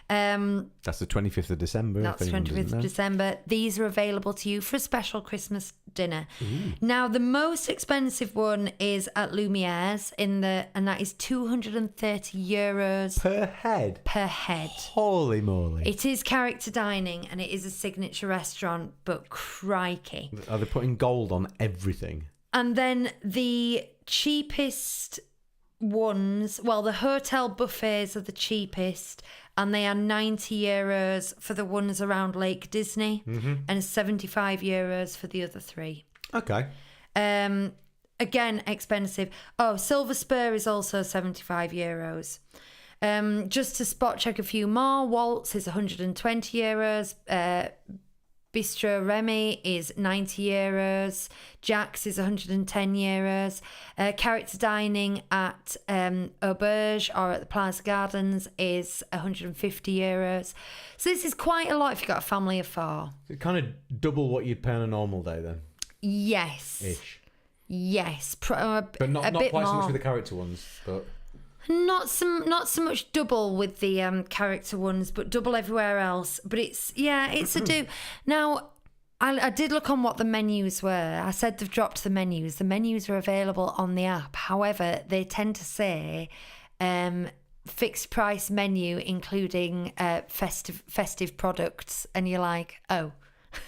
[SPEAKER 2] that's the 25th of December.
[SPEAKER 3] that's 25th of December. These are available to you for a special Christmas dinner. Ooh. Now, the most expensive one is at Lumiere's and that is €230
[SPEAKER 2] per head.
[SPEAKER 3] Per head.
[SPEAKER 2] Holy moly!
[SPEAKER 3] It is character dining and it is a signature restaurant, but crikey!
[SPEAKER 2] Are they putting gold on everything?
[SPEAKER 3] And then the cheapest ones, well, the hotel buffets are the cheapest, and they are €90 for the ones around Lake Disney, and €75 for the other three.
[SPEAKER 2] Okay.
[SPEAKER 3] Again, expensive. Oh, Silver Spur is also €75. Just to spot check a few more, Walts is €120. Bistro Remy is €90. Jack's is €110. Character dining at Auberge or at the Plaza Gardens is €150. So this is quite a lot if you've got a family of four.
[SPEAKER 2] So kind of double what you'd pay on a normal day then.
[SPEAKER 3] Yes.
[SPEAKER 2] Ish.
[SPEAKER 3] Yes.
[SPEAKER 2] But not
[SPEAKER 3] bit
[SPEAKER 2] quite so
[SPEAKER 3] more.
[SPEAKER 2] much with the character ones, but...
[SPEAKER 3] Not so much double with the character ones, but double everywhere else. But it's a do. Now, I did look on what the menus were. I said they've dropped the menus. The menus are available on the app. However, they tend to say fixed price menu, including festive products, and you're like, oh.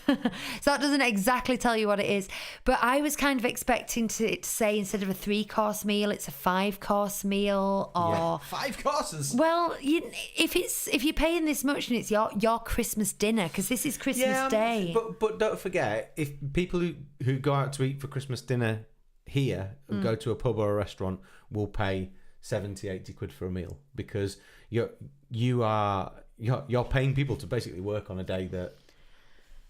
[SPEAKER 3] So that doesn't exactly tell you what it is, but I was kind of expecting it to say instead of a 3-course meal, it's a 5-course meal, or
[SPEAKER 4] 5 courses.
[SPEAKER 3] Well, if you're paying this much and it's your Christmas dinner, because this is Christmas Day.
[SPEAKER 2] But don't forget, if people who go out to eat for Christmas dinner here and go to a pub or a restaurant will pay 70-80 quid for a meal, because you're paying people to basically work on a day that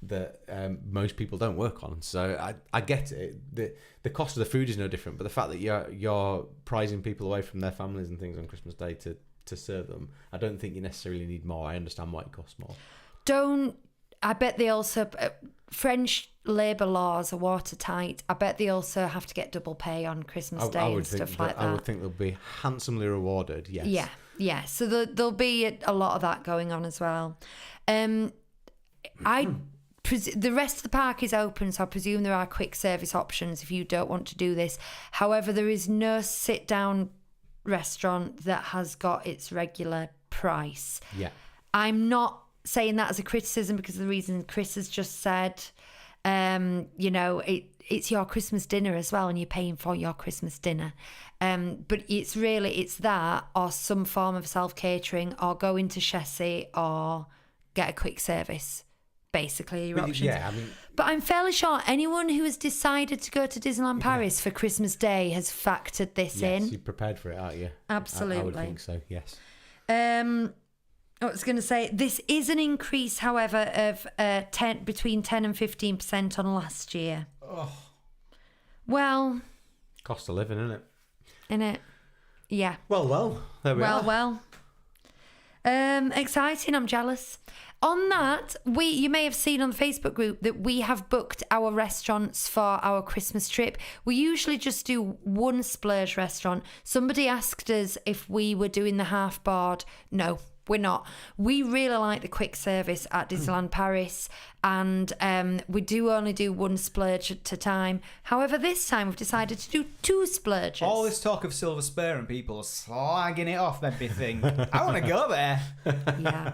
[SPEAKER 2] that most people don't work on. So I get it. The cost of the food is no different, but the fact that you're prizing people away from their families and things on Christmas Day to serve them, I don't think you necessarily need more. I understand why it costs more.
[SPEAKER 3] I bet they also... French labour laws are watertight. I bet they also have to get double pay on Christmas Day and stuff like that.
[SPEAKER 2] I would think they'll be handsomely rewarded, yes.
[SPEAKER 3] Yeah. So there'll be a lot of that going on as well. The rest of the park is open, so I presume there are quick service options if you don't want to do this. However, there is no sit-down restaurant that has got its regular price.
[SPEAKER 2] Yeah.
[SPEAKER 3] I'm not saying that as a criticism because of the reason Chris has just said. It's your Christmas dinner as well, and you're paying for your Christmas dinner. But it's that or some form of self-catering or go into Chessie or get a quick service. Basically, your options.
[SPEAKER 2] Yeah,
[SPEAKER 3] but I'm fairly sure anyone who has decided to go to Disneyland Paris for Christmas Day has factored this in.
[SPEAKER 2] Yes, you're prepared for it, aren't you?
[SPEAKER 3] Absolutely.
[SPEAKER 2] I would think so, yes.
[SPEAKER 3] I was going to say, this is an increase, however, of between 10 and 15% on last year.
[SPEAKER 4] Oh.
[SPEAKER 3] Well...
[SPEAKER 2] Cost of living, isn't it?
[SPEAKER 3] Innit? Yeah.
[SPEAKER 2] Well, there we are.
[SPEAKER 3] Well. Exciting, I'm jealous. On that, you may have seen on the Facebook group that we have booked our restaurants for our Christmas trip. We usually just do one splurge restaurant. Somebody asked us if we were doing the half board. No, we're not. We really like the quick service at Disneyland Paris, and we do only do one splurge at a time. However, this time we've decided to do two splurges.
[SPEAKER 4] All this talk of Silver Spur and people slagging it off everything. I want to go there.
[SPEAKER 3] Yeah.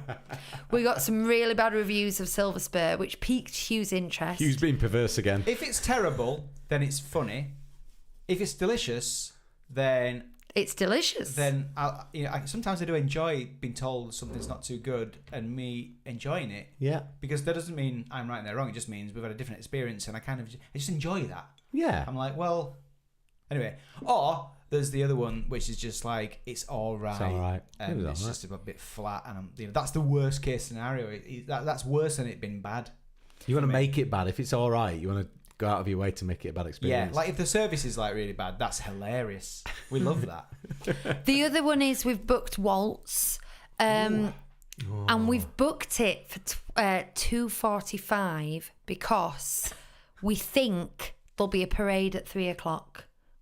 [SPEAKER 3] We got some really bad reviews of Silver Spur, which piqued Hugh's interest.
[SPEAKER 2] Hugh's being perverse again.
[SPEAKER 4] If it's terrible, then it's funny. If it's delicious, then...
[SPEAKER 3] It's delicious.
[SPEAKER 4] Then sometimes I do enjoy being told something's not too good and me enjoying it.
[SPEAKER 2] Yeah.
[SPEAKER 4] Because that doesn't mean I'm right and they're wrong. It just means we've had a different experience, and I just enjoy that.
[SPEAKER 2] Yeah.
[SPEAKER 4] I'm like, well, anyway. Or there's the other one, which is just like it's all right.
[SPEAKER 2] It's all right.
[SPEAKER 4] And it's just a bit flat, and that's the worst case scenario. That's worse than it being bad.
[SPEAKER 2] You want to make it bad. If it's all right, you want to go out of your way to make it a bad experience.
[SPEAKER 4] Yeah, like if the service is like really bad, that's hilarious. We love that.
[SPEAKER 3] The other one is we've booked Walts, and we've booked it for 2:45 because we think there'll be a parade at 3:00.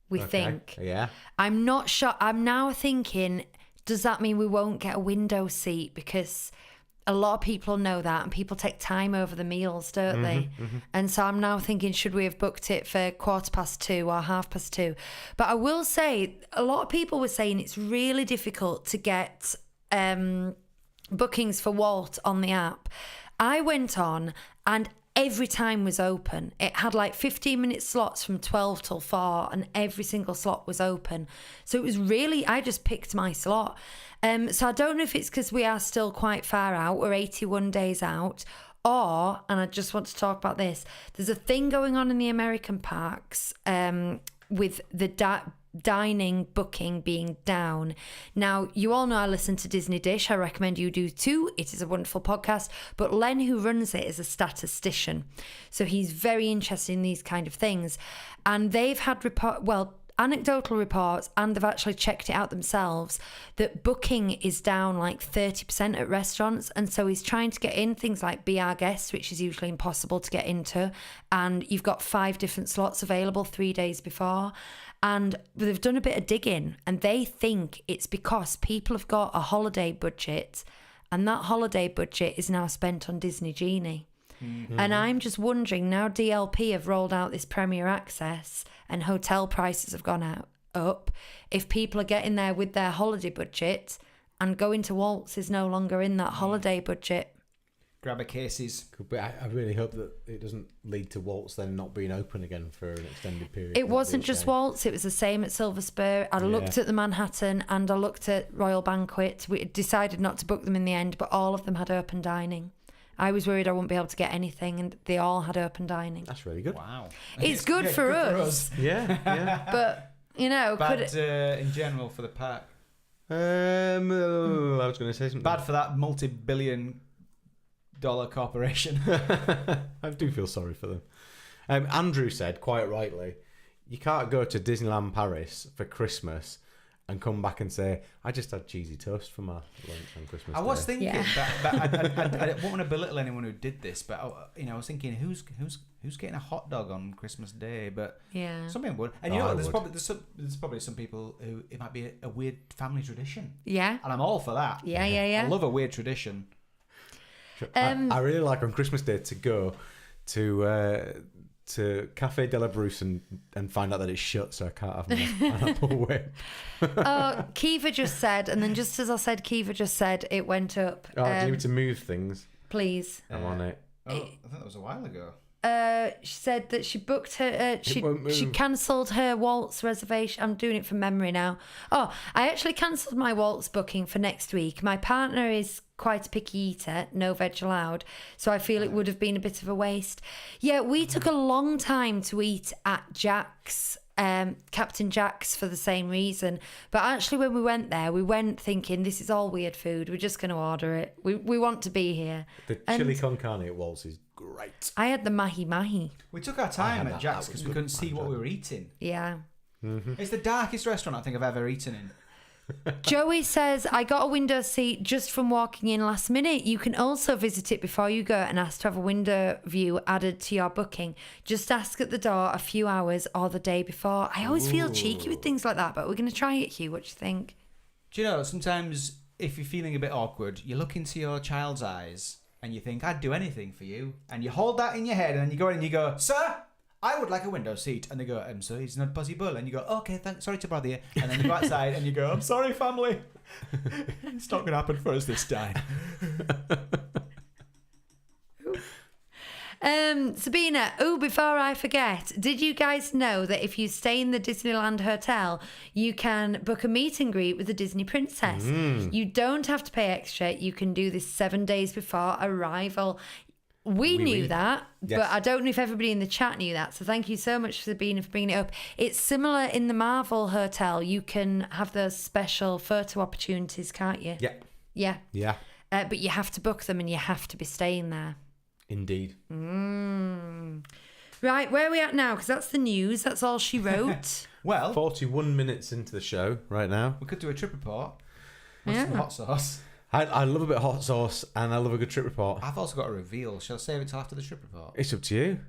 [SPEAKER 3] We think.
[SPEAKER 2] Yeah.
[SPEAKER 3] I'm not sure. I'm now thinking, does that mean we won't get a window seat? Because a lot of people know that, and people take time over the meals, don't they? Mm-hmm. And so I'm now thinking, should we have booked it for 2:15 or 2:30? But I will say, a lot of people were saying it's really difficult to get bookings for Walt on the app. I went on, and every time was open. It had like 15-minute slots from 12 till 4, and every single slot was open. So it was really, I just picked my slot. So I don't know if it's because we are still quite far out, we're 81 days out, or, and I just want to talk about this, there's a thing going on in the American parks with the dining booking being down. Now, you all know I listen to Disney Dish. I recommend you do too. It is a wonderful podcast. But Len, who runs it, is a statistician. So he's very interested in these kind of things. And they've had anecdotal reports, and they've actually checked it out themselves, that booking is down like 30% at restaurants. And so he's trying to get in things like Be Our Guest, which is usually impossible to get into. And you've got 5 different slots available 3 days before. And they've done a bit of digging, and they think it's because people have got a holiday budget, and that holiday budget is now spent on Disney Genie. Mm-hmm. And I'm just wondering, now DLP have rolled out this Premier Access and hotel prices have gone up, if people are getting there with their holiday budget and going to Waltz is no longer in that holiday budget.
[SPEAKER 4] Grab a cases.
[SPEAKER 2] But I really hope that it doesn't lead to Waltz then not being open again for an extended period.
[SPEAKER 3] It wasn't just Waltz, it was the same at Silver Spur. I looked at the Manhattan and I looked at Royal Banquet. We decided not to book them in the end, but all of them had open dining. I was worried I wouldn't be able to get anything, and they all had open dining.
[SPEAKER 2] That's really good.
[SPEAKER 4] Wow.
[SPEAKER 3] It's good for us.
[SPEAKER 2] Yeah.
[SPEAKER 3] But,
[SPEAKER 4] bad in general for the park.
[SPEAKER 2] I was going to say something.
[SPEAKER 4] Bad for that multi-billion dollar corporation.
[SPEAKER 2] I do feel sorry for them. Andrew said, quite rightly, you can't go to Disneyland Paris for Christmas and come back and say, I just had cheesy toast for my lunch on Christmas
[SPEAKER 4] I was
[SPEAKER 2] Day.
[SPEAKER 4] thinking, but I don't want to belittle anyone who did this, but I was thinking, who's getting a hot dog on Christmas Day? But
[SPEAKER 3] Yeah.
[SPEAKER 4] some people would, and you know, there's probably some people who it might be a weird family tradition,
[SPEAKER 3] Yeah.
[SPEAKER 4] and I'm all for that.
[SPEAKER 3] Yeah.
[SPEAKER 4] I love a weird tradition.
[SPEAKER 2] I really like on Christmas Day to go to Cafe de la Bruce and find out that it's shut, so I can't have my apple whip.
[SPEAKER 3] Oh, Kiva just said, and then just as I said, Kiva just said, it went up.
[SPEAKER 2] Oh, do you need me to move things?
[SPEAKER 3] Please.
[SPEAKER 2] I'm on it.
[SPEAKER 4] Oh, I think that was a while ago.
[SPEAKER 3] She said that she booked her. She
[SPEAKER 2] won't move.
[SPEAKER 3] cancelled her Waltz reservation. I'm doing it from memory now. Oh, I actually cancelled my Waltz booking for next week. My partner is quite a picky eater, no veg allowed, so I feel it would have been a bit of a waste. Yeah, we took a long time to eat at Jack's, Captain Jack's, for the same reason. But actually, when we went there, we went thinking this is all weird food. We're just going to order it. We want to be here.
[SPEAKER 2] The chili con carne at Waltz is great.
[SPEAKER 3] I had the mahi mahi.
[SPEAKER 4] We took our time
[SPEAKER 2] had
[SPEAKER 4] at
[SPEAKER 2] that.
[SPEAKER 4] Jack's
[SPEAKER 2] That
[SPEAKER 4] because
[SPEAKER 2] was
[SPEAKER 4] we couldn't
[SPEAKER 2] good.
[SPEAKER 4] see what we were eating.
[SPEAKER 3] Yeah.
[SPEAKER 4] It's the darkest restaurant I think I've ever eaten in.
[SPEAKER 3] Joey says, I got a window seat just from walking in last minute. You can also visit it before you go and ask to have a window view added to your booking. Just ask at the door a few hours or the day before. I always feel cheeky with things like that, but we're going to try it, Hugh. What do you think?
[SPEAKER 4] Do you know, sometimes if you're feeling a bit awkward, you look into your child's eyes and you think, I'd do anything for you. And you hold that in your head and then you go in and you go, sir, I would like a window seat. And they go, sir, it's not possible. And you go, okay, thanks, sorry to bother you. And then you go outside and you go, I'm sorry, family. It's not going to happen for us this time.
[SPEAKER 3] Sabina, before I forget, did you guys know that if you stay in the Disneyland Hotel, you can book a meet and greet with the Disney princess? You don't have to pay extra. You can do this 7 days before arrival. We knew that,
[SPEAKER 2] Yes.
[SPEAKER 3] but I don't know if everybody in the chat knew that. So thank you so much, Sabina, for bringing it up. It's similar in the Marvel Hotel. You can have those special photo opportunities, can't you?
[SPEAKER 2] Yeah.
[SPEAKER 3] Yeah.
[SPEAKER 2] Yeah.
[SPEAKER 3] But you have to book them and you have to be staying there.
[SPEAKER 2] Indeed.
[SPEAKER 3] Right, where are we at now? Because that's the news. That's all she wrote.
[SPEAKER 4] Well,
[SPEAKER 2] 41 minutes into the show right now.
[SPEAKER 4] we could do a trip report with
[SPEAKER 3] Yeah.
[SPEAKER 4] some hot sauce.
[SPEAKER 2] I love a bit of hot sauce and I love a good trip report.
[SPEAKER 4] I've also got a reveal. Shall I save it till after the trip report?
[SPEAKER 2] It's up to you.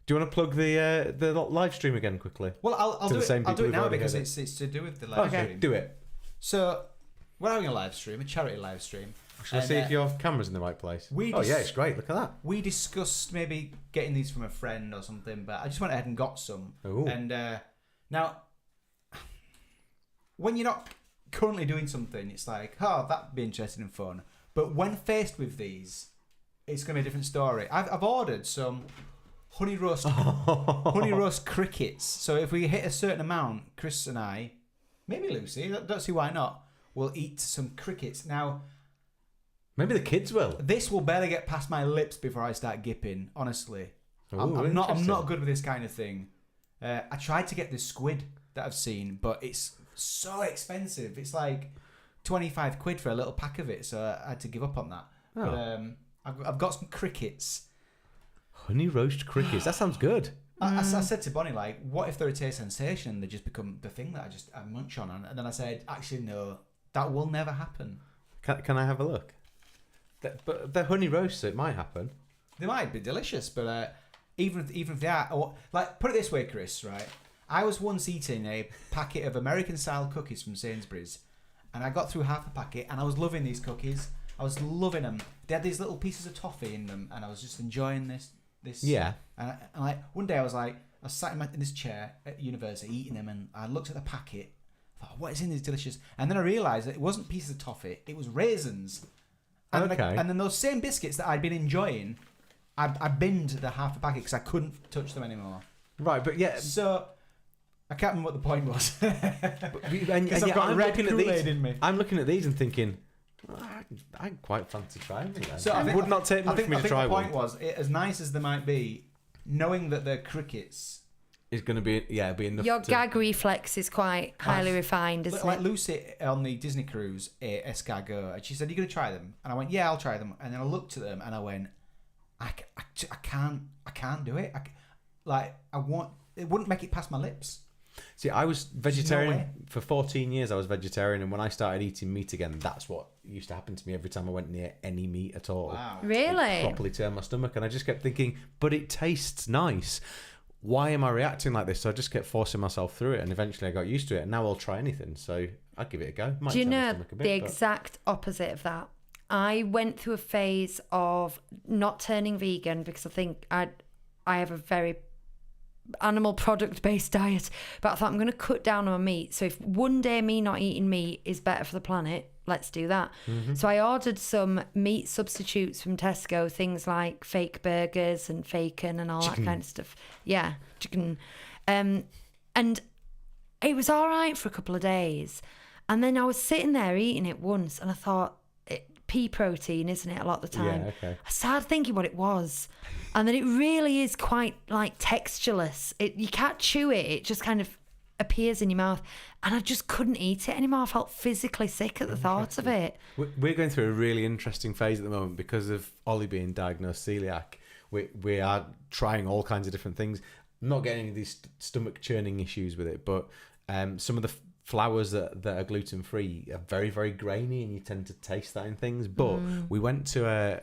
[SPEAKER 2] Do you want to plug the live stream again quickly?
[SPEAKER 4] Well, I'll
[SPEAKER 2] To
[SPEAKER 4] do
[SPEAKER 2] the
[SPEAKER 4] it.
[SPEAKER 2] same
[SPEAKER 4] I'll do
[SPEAKER 2] people
[SPEAKER 4] it
[SPEAKER 2] who've
[SPEAKER 4] now
[SPEAKER 2] already
[SPEAKER 4] because
[SPEAKER 2] heard it.
[SPEAKER 4] it's to do with the live
[SPEAKER 2] Okay,
[SPEAKER 4] stream.
[SPEAKER 2] do it.
[SPEAKER 4] So we're having a live stream, a charity live stream.
[SPEAKER 2] Shall I
[SPEAKER 4] And,
[SPEAKER 2] see if your camera's in the right place?
[SPEAKER 4] we
[SPEAKER 2] Oh,
[SPEAKER 4] just-
[SPEAKER 2] yeah, it's great. Look at that.
[SPEAKER 4] We discussed maybe getting these from a friend or something, but I just went ahead and got some.
[SPEAKER 2] Ooh.
[SPEAKER 4] And now, when you're not currently doing something, it's like, oh, that'd be interesting and fun. But when faced with these, it's going to be a different story. I've ordered some honey roast crickets. So if we hit a certain amount, Chris and I, maybe Lucy, don't see why not, will eat some crickets. Now,
[SPEAKER 2] Maybe the kids will.
[SPEAKER 4] this will barely get past my lips before I start gipping. Honestly,
[SPEAKER 2] Ooh,
[SPEAKER 4] I'm not
[SPEAKER 2] interesting.
[SPEAKER 4] good with this kind of thing. I tried to get this squid that I've seen, but it's so expensive. It's like 25 quid for a little pack of it, so I had to give up on that.
[SPEAKER 2] Oh.
[SPEAKER 4] But I've got some crickets.
[SPEAKER 2] Honey roast crickets. That sounds good.
[SPEAKER 4] I said to Bonnie, like, what if they're a taste sensation and they just become the thing that I munch on? And then I said, actually, no, that will never happen.
[SPEAKER 2] Can I have a look? But they're honey roast, so it might happen.
[SPEAKER 4] They might be delicious, but even if they are, like, put it this way, Chris, right? I was once eating a packet of American-style cookies from Sainsbury's, and I got through half a packet, and I was loving these cookies. I was loving them. They had these little pieces of toffee in them, and I was just enjoying this.
[SPEAKER 2] Yeah.
[SPEAKER 4] And like one day I was sat in this chair at university eating them, and I looked at the packet. I thought, what is in these delicious? And then I realised that it wasn't pieces of toffee; it was raisins. And
[SPEAKER 2] Okay.
[SPEAKER 4] and then those same biscuits that I'd been enjoying, I binned the half a packet because I couldn't touch them anymore.
[SPEAKER 2] Right, but yeah.
[SPEAKER 4] So I can't remember what the point was.
[SPEAKER 2] And
[SPEAKER 4] Because I've got
[SPEAKER 2] I'm
[SPEAKER 4] red
[SPEAKER 2] looking at
[SPEAKER 4] Kool-Aid
[SPEAKER 2] these.
[SPEAKER 4] in me.
[SPEAKER 2] I'm looking at these and thinking, I quite fancy trying them. Then.
[SPEAKER 4] So
[SPEAKER 2] It would not take much for me to try
[SPEAKER 4] the point
[SPEAKER 2] one.
[SPEAKER 4] was, as nice as they might be, knowing that they're crickets
[SPEAKER 2] It's going to be be enough.
[SPEAKER 3] Your gag reflex is quite highly refined, isn't
[SPEAKER 4] Like
[SPEAKER 3] it?
[SPEAKER 4] Lucy on the Disney cruise ate escargot, and she said, "You're going to try them?" And I went, "Yeah, I'll try them." And then I looked at them and I went, "I can't do it. It wouldn't make it past my lips."
[SPEAKER 2] See, I was vegetarian
[SPEAKER 4] way.
[SPEAKER 2] for 14 years. I was vegetarian, and when I started eating meat again, that's what used to happen to me every time I went near any meat at all.
[SPEAKER 4] Wow.
[SPEAKER 3] Really?
[SPEAKER 2] Properly turned my stomach, and I just kept thinking, but it tastes nice. Why am I reacting like this? So I just kept forcing myself through it, and eventually I got used to it, and now I'll try anything. So I'll give it a go. Might
[SPEAKER 3] Do you
[SPEAKER 2] turn my
[SPEAKER 3] know
[SPEAKER 2] stomach a bit,
[SPEAKER 3] the
[SPEAKER 2] but-
[SPEAKER 3] exact opposite of that? I went through a phase of not turning vegan because I think I have a very animal product based diet, but I thought I'm going to cut down on meat. So if one day me not eating meat is better for the planet, let's do that. So I ordered some meat substitutes from Tesco, things like fake burgers and bacon and all that kind of stuff. Yeah, chicken. And it was all right for a couple of days. And then I was sitting there eating it once and I thought, pea protein, isn't it, a lot of the time?
[SPEAKER 2] Yeah, okay.
[SPEAKER 3] I started thinking what it was. And then it really is quite like textureless. You can't chew it. It just kind of appears in your mouth. And I just couldn't eat it anymore. I felt physically sick at the thought of it.
[SPEAKER 2] We're going through a really interesting phase at the moment because of Ollie being diagnosed celiac. We are trying all kinds of different things. I'm not getting any of these stomach churning issues with it, but some of the flours that are gluten free are very, very grainy, and you tend to taste that in things. But we went to a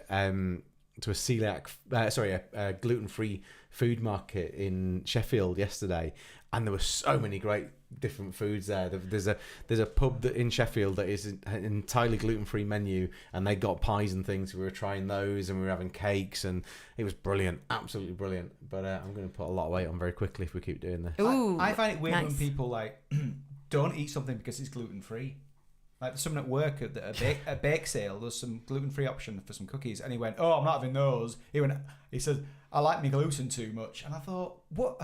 [SPEAKER 2] gluten free food market in Sheffield yesterday, and there were so many great different foods there. There's a pub in Sheffield that is an entirely gluten free menu, and they got pies and things. We were trying those, and we were having cakes, and it was brilliant, absolutely brilliant. But I'm going to put a lot of weight on very quickly if we keep doing this.
[SPEAKER 3] Ooh,
[SPEAKER 4] I find it weird when
[SPEAKER 3] nice.
[SPEAKER 4] people like don't eat something because it's gluten free. Like there's someone at work at a bake sale. There's some gluten free option for some cookies, and he went, "Oh, I'm not having those." He said, "I like my gluten too much," and I thought, "What?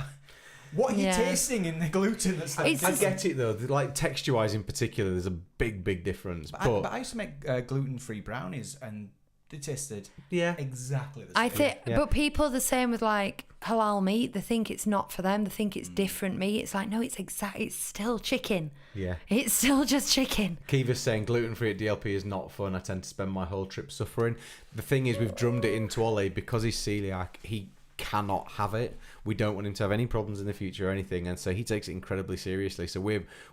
[SPEAKER 4] What are you tasting in the gluten that's like?"
[SPEAKER 2] I get it though. Like texture wise, in particular, there's a big difference. But
[SPEAKER 4] I used to make gluten free brownies, and they tasted exactly the same.
[SPEAKER 3] I think, but people are the same with like halal meat. They think it's not for them. They think it's different meat. It's like, no, it's still chicken.
[SPEAKER 2] Yeah.
[SPEAKER 3] It's still just chicken.
[SPEAKER 2] Kiva's saying gluten free at DLP is not fun. I tend to spend my whole trip suffering. The thing is, we've drummed it into Ollie because he's celiac. He cannot have it. We don't want him to have any problems in the future or anything, and so he takes it incredibly seriously. So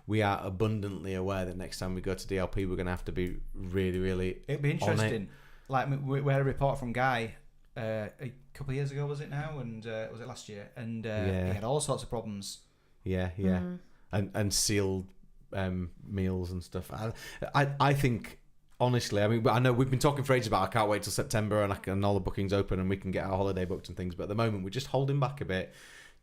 [SPEAKER 2] we are abundantly aware that next time we go to DLP, we're going to have to be really
[SPEAKER 4] It'd be
[SPEAKER 2] on it.
[SPEAKER 4] interesting. Like we had a report from Guy a couple of years ago, was it now? And was it last year? And he had all sorts of problems.
[SPEAKER 2] Yeah. And sealed meals and stuff. I think, honestly, I mean, I know we've been talking for ages about I can't wait till September and all the bookings open and we can get our holiday booked and things, but at the moment we're just holding back a bit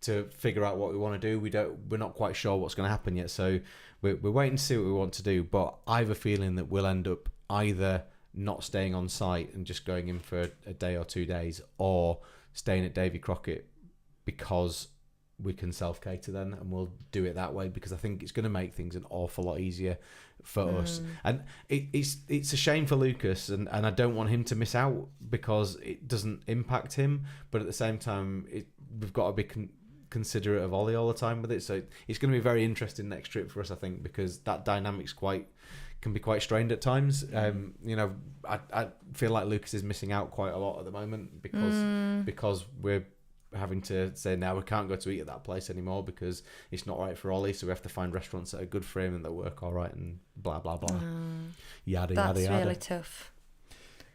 [SPEAKER 2] to figure out what we want to do. We're not quite sure what's going to happen yet, so we're waiting to see what we want to do. But I have a feeling that we'll end up either not staying on site and just going in for a day or 2 days, or staying at Davy Crockett because we can self-cater then, and we'll do it that way, because I think it's going to make things an awful lot easier for us. And it's a shame for Lucas, and I don't want him to miss out because it doesn't impact him, but at the same time we've got to be considerate of Ollie all the time with it. So it's going to be a very interesting next trip for us, I think, because that dynamic's can be quite strained at times. I feel like Lucas is missing out quite a lot at the moment because we're having to say now we can't go to eat at that place anymore because it's not right for Ollie, so we have to find restaurants that are good for him and that work all right, and blah blah blah. Yada
[SPEAKER 3] That's
[SPEAKER 2] yada yada.
[SPEAKER 3] really tough.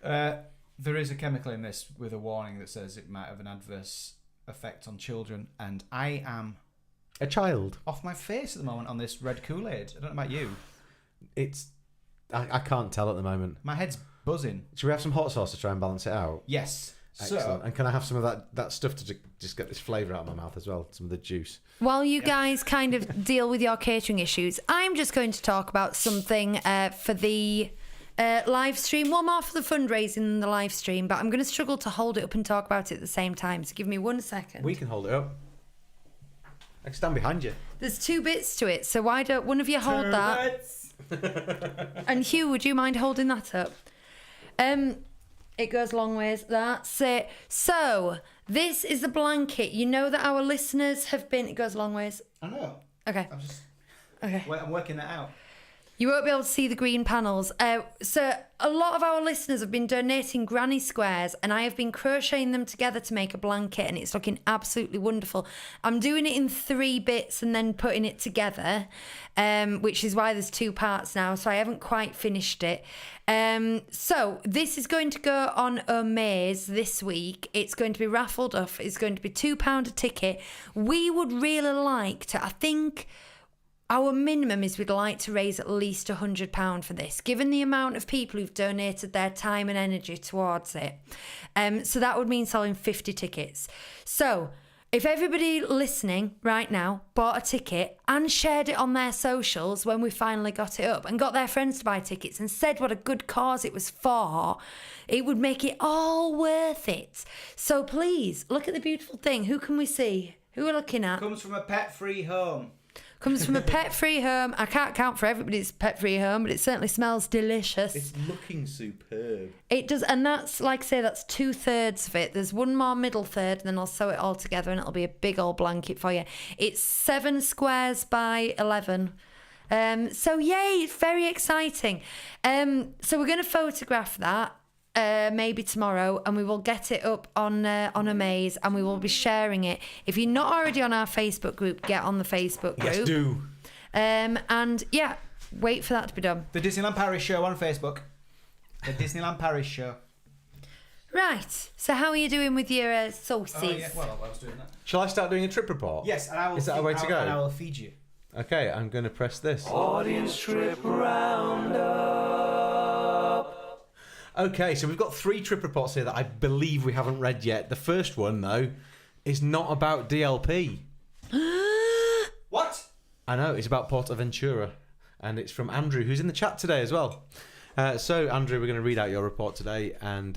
[SPEAKER 4] There is a chemical in this with a warning that says it might have an adverse effect on children, and I am
[SPEAKER 2] A child.
[SPEAKER 4] off my face at the moment on this red Kool-Aid. I don't know about you.
[SPEAKER 2] I can't tell at the moment.
[SPEAKER 4] My head's buzzing.
[SPEAKER 2] Should we have some hot sauce to try and balance it out?
[SPEAKER 4] Yes.
[SPEAKER 2] Excellent.
[SPEAKER 4] So,
[SPEAKER 2] And can I have some of that stuff to just get this flavour out of my mouth as well? Some of the juice.
[SPEAKER 3] While you guys kind of deal with your catering issues, I'm just going to talk about something for the live stream. One more for the fundraising than the live stream, but I'm going to struggle to hold it up and talk about it at the same time. So give me 1 second.
[SPEAKER 2] We can hold it up. I can stand behind you.
[SPEAKER 3] There's 2 bits to it, so why don't one of you hold that? And Hugh, would you mind holding that up? It goes long ways. That's it. So, this is a blanket. You know that our listeners have been... It goes long ways.
[SPEAKER 4] I know.
[SPEAKER 3] Okay.
[SPEAKER 4] I'm working that out.
[SPEAKER 3] You won't be able to see the green panels. So a lot of our listeners have been donating granny squares, and I have been crocheting them together to make a blanket, and it's looking absolutely wonderful. I'm doing it in 3 bits and then putting it together, which is why there's 2 parts now, so I haven't quite finished it. So this is going to go on Omaze this week. It's going to be raffled off. It's going to be £2 a ticket. We would really like to, I think... Our minimum is we'd like to raise at least £100 for this, given the amount of people who've donated their time and energy towards it. So that would mean selling 50 tickets. So if everybody listening right now bought a ticket and shared it on their socials when we finally got it up and got their friends to buy tickets and said what a good cause it was for, it would make it all worth it. So please, look at the beautiful thing. Who can we see? Who are we looking at?
[SPEAKER 4] Comes from a pet-free home.
[SPEAKER 3] Comes from a pet-free home. I can't count for everybody's pet-free home, but it certainly smells delicious.
[SPEAKER 2] It's looking superb.
[SPEAKER 3] It does, and that's, like I say, that's 2/3 of it. There's one more middle third, and then I'll sew it all together, and it'll be a big old blanket for you. It's 7 squares by 11. So, yay, it's very exciting. So we're going to photograph that. Maybe tomorrow, and we will get it up on Omaze, and we will be sharing it. If you're not already on our Facebook group, get on the Facebook group.
[SPEAKER 2] Yes, do.
[SPEAKER 3] And yeah, wait for that to be done.
[SPEAKER 4] The Disneyland Paris Show on Facebook. The Disneyland Paris Show.
[SPEAKER 3] Right. So how are you doing with your sauces?
[SPEAKER 4] Oh, yeah. Well, I was doing that.
[SPEAKER 2] Shall I start doing a trip report?
[SPEAKER 4] Yes, and I will.
[SPEAKER 2] Is that a way to go?
[SPEAKER 4] And I will feed you.
[SPEAKER 2] Okay, I'm going to press this.
[SPEAKER 1] Audience trip roundup.
[SPEAKER 2] Okay, so we've got 3 trip reports here that I believe we haven't read yet. The first one, though, is not about DLP.
[SPEAKER 4] What?
[SPEAKER 2] I know, it's about Port Aventura. And it's from Andrew, who's in the chat today as well. So, Andrew, we're going to read out your report today and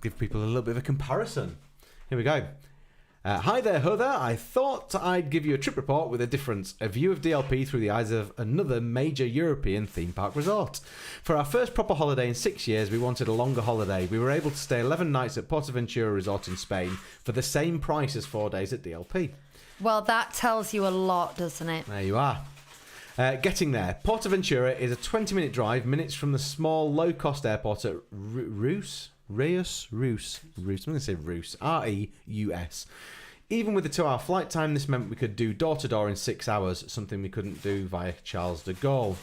[SPEAKER 2] give people a little bit of a comparison. Here we go. Hi there, ho there. I thought I'd give you a trip report with a difference. A view of DLP through the eyes of another major European theme park resort. For our first proper holiday in 6 years, we wanted a longer holiday. We were able to stay 11 nights at Port Aventura Resort in Spain for the same price as 4 days at DLP.
[SPEAKER 3] Well, that tells you a lot, doesn't it?
[SPEAKER 2] There you are. Getting there. Port Aventura is a 20-minute drive, minutes from the small, low-cost airport at Reus. I'm going to say Reus. R-E-U-S. Even with the 2-hour flight time, this meant we could do door-to-door in 6 hours, something we couldn't do via Charles de Gaulle.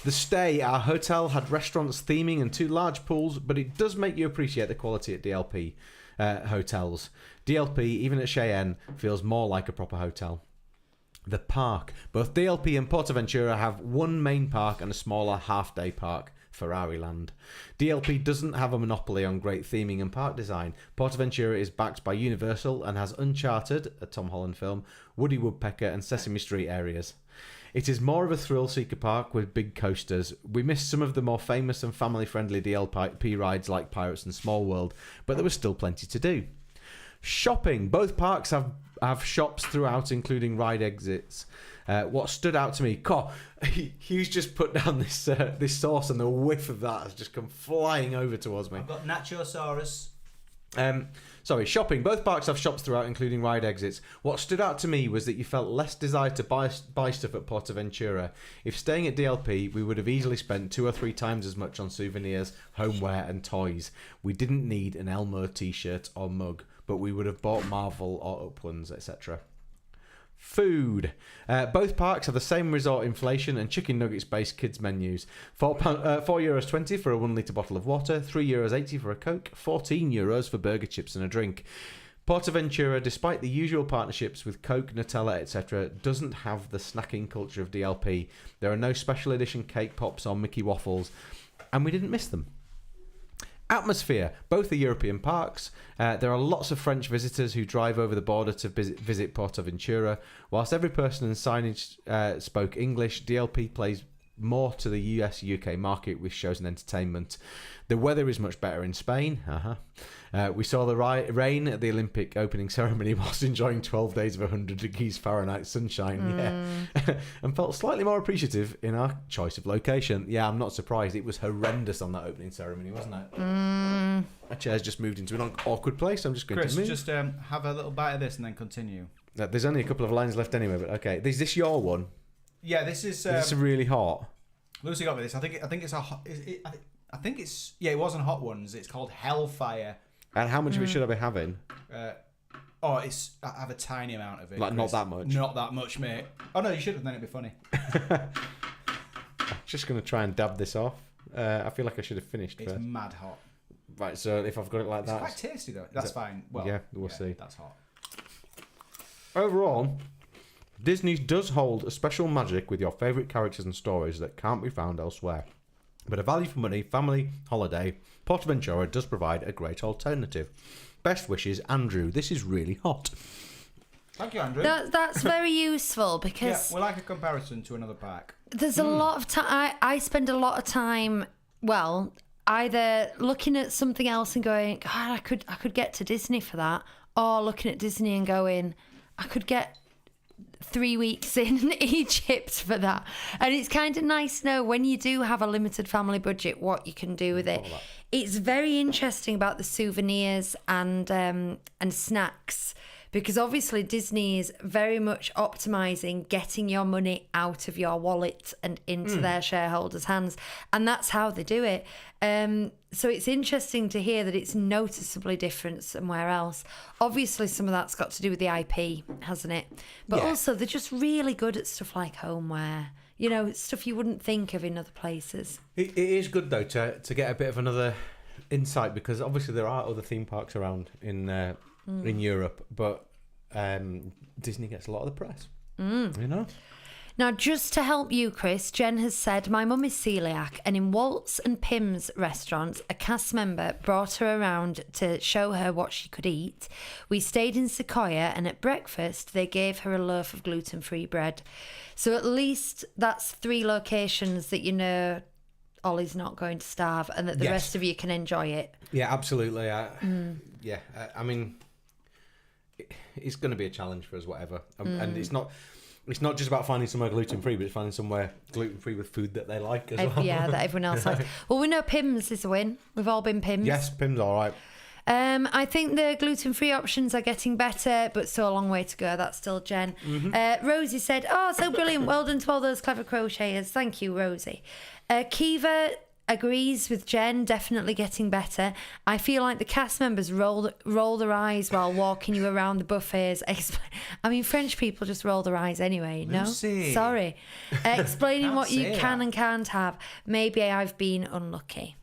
[SPEAKER 2] The stay, our hotel had restaurants, theming and 2 large pools, but it does make you appreciate the quality at DLP hotels. DLP, even at Cheyenne, feels more like a proper hotel. The park. Both DLP and Port Aventura have one main park and a smaller half-day park, Ferrari Land. DLP doesn't have a monopoly on great theming and park design. Port Aventura is backed by Universal and has Uncharted, a Tom Holland film, Woody Woodpecker and Sesame Street areas. It is more of a thrill-seeker park with big coasters. We missed some of the more famous and family-friendly DLP rides like Pirates and Small World, but there was still plenty to do. Shopping. Both parks have shops throughout, including ride exits. What stood out to me, Hugh's just put down this sauce, and the whiff of that has just come flying over towards me.
[SPEAKER 4] I've got Nachosaurus.
[SPEAKER 2] Shopping. Both parks have shops throughout, including ride exits. What stood out to me was that you felt less desire to buy stuff at Port Aventura. If staying at DLP, we would have easily spent 2 or 3 times as much on souvenirs, homeware and toys. We didn't need an Elmo t-shirt or mug, but we would have bought Marvel or Uplands, etc. Food. Both parks have the same resort inflation and chicken nuggets based kids menus. €4.20 for a 1 litre bottle of water, €3.80 for a Coke, €14 for burger, chips and a drink. Port Aventura, despite the usual partnerships with Coke, Nutella, etc., doesn't have the snacking culture of DLP. There are no special edition cake pops or Mickey waffles, and we didn't miss them. Atmosphere. Both are European parks. There are lots of French visitors who drive over the border to visit Port Aventura. Whilst every person in signage spoke English, DLP more to the US UK market with shows and entertainment. The weather is much better in Spain. We saw the rain at the Olympic opening ceremony whilst enjoying 12 days of 100 degrees Fahrenheit sunshine. Yeah, and felt slightly more appreciative in our choice of location. Yeah, I'm not surprised. It was horrendous on that opening ceremony, wasn't it? My chair's just moved into an awkward place. I'm just going
[SPEAKER 4] Chris,
[SPEAKER 2] to move.
[SPEAKER 4] just have a little bite of this and then continue.
[SPEAKER 2] There's only a couple of lines left anyway, but okay. Is this your one?
[SPEAKER 4] Yeah, this is.
[SPEAKER 2] Is this really hot?
[SPEAKER 4] Lucy got me this. I think it's a. I think it's. Yeah, it wasn't Hot Ones. It's called Hellfire.
[SPEAKER 2] And how much of it should I be having?
[SPEAKER 4] I have a tiny amount of it.
[SPEAKER 2] Like,
[SPEAKER 4] Chris.
[SPEAKER 2] not that much?
[SPEAKER 4] Not that much, mate. Oh no, you should have. Then it'd be funny.
[SPEAKER 2] Just going to try and dab this off. I feel like I should have finished
[SPEAKER 4] It's
[SPEAKER 2] first.
[SPEAKER 4] mad hot.
[SPEAKER 2] Right, so if I've got it like
[SPEAKER 4] It's
[SPEAKER 2] that...
[SPEAKER 4] quite tasty though. That's fine. Well,
[SPEAKER 2] yeah, we'll see.
[SPEAKER 4] That's hot.
[SPEAKER 2] Overall, Disney does hold a special magic with your favourite characters and stories that can't be found elsewhere. But a value for money family holiday, Port Aventura does provide a great alternative. Best wishes, Andrew. This is really hot.
[SPEAKER 4] Thank you, Andrew.
[SPEAKER 3] That's very useful because
[SPEAKER 4] Yeah, we like a comparison to another park.
[SPEAKER 3] there's a lot of time. I spend a lot of time, well, either looking at something else and going, God, I could get to Disney for that, or looking at Disney and going, I could get 3 weeks in Egypt for that. And it's kind of nice to know when you do have a limited family budget what you can do with it. It's very interesting about the souvenirs and snacks, because obviously Disney is very much optimizing getting your money out of your wallet and into their shareholders' hands, and that's how they do it. So it's interesting to hear that it's noticeably different somewhere else. Obviously, some of that's got to do with the IP, hasn't it? But also, they're just really good at stuff like homeware. You know, stuff you wouldn't think of in other places.
[SPEAKER 2] It is good, though, to get a bit of another insight, because obviously there are other theme parks around in Europe, but Disney gets a lot of the press. You know?
[SPEAKER 3] Now, just to help you, Chris, Jen has said, my mum is celiac, and in Walts and Pim's restaurants, a cast member brought her around to show her what she could eat. We stayed in Sequoia, and at breakfast, they gave her a loaf of gluten-free bread. So at least that's 3 locations that you know Ollie's not going to starve, and that the rest of you can enjoy it.
[SPEAKER 2] Yeah, absolutely. Yeah, I mean, it's going to be a challenge for us, whatever. And it's not just about finding somewhere gluten-free, but it's finding somewhere gluten-free with food that they like as well.
[SPEAKER 3] Yeah, that everyone else likes. Well, we know Pim's is a win. We've all been Pim's.
[SPEAKER 2] Yes, Pim's all right.
[SPEAKER 3] I think the gluten-free options are getting better, but still a long way to go. That's still Jen. Rosie said, oh, so brilliant. Well done to all those clever crocheters. Thank you, Rosie. Kiva agrees with Jen, definitely getting better. I feel like the cast members roll their eyes while walking you around the buffets. I mean, French people just roll their eyes anyway, no?
[SPEAKER 4] Lucy.
[SPEAKER 3] Sorry. Explaining
[SPEAKER 4] Can't
[SPEAKER 3] what you
[SPEAKER 4] say
[SPEAKER 3] can
[SPEAKER 4] that.
[SPEAKER 3] and can't have. Maybe I've been unlucky.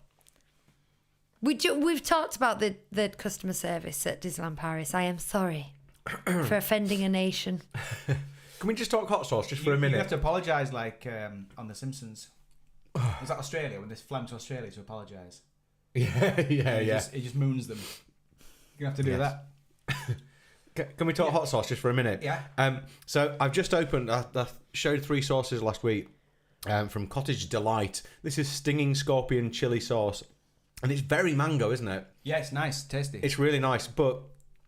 [SPEAKER 3] We've talked about the customer service at Disneyland Paris. I am sorry for offending a nation.
[SPEAKER 2] Can we just talk hot sauce just for a minute?
[SPEAKER 4] You have to apologise like on The Simpsons. Was that Australia when they flew to Australia to apologise?
[SPEAKER 2] Yeah.
[SPEAKER 4] He just moons them. You're going to have to do that.
[SPEAKER 2] Can we talk hot sauce just for a minute?
[SPEAKER 4] Yeah.
[SPEAKER 2] So I've just opened, I showed 3 sauces last week from Cottage Delight. This is stinging scorpion chili sauce. And it's very mango, isn't it?
[SPEAKER 4] Yeah, it's nice, tasty.
[SPEAKER 2] It's really nice. But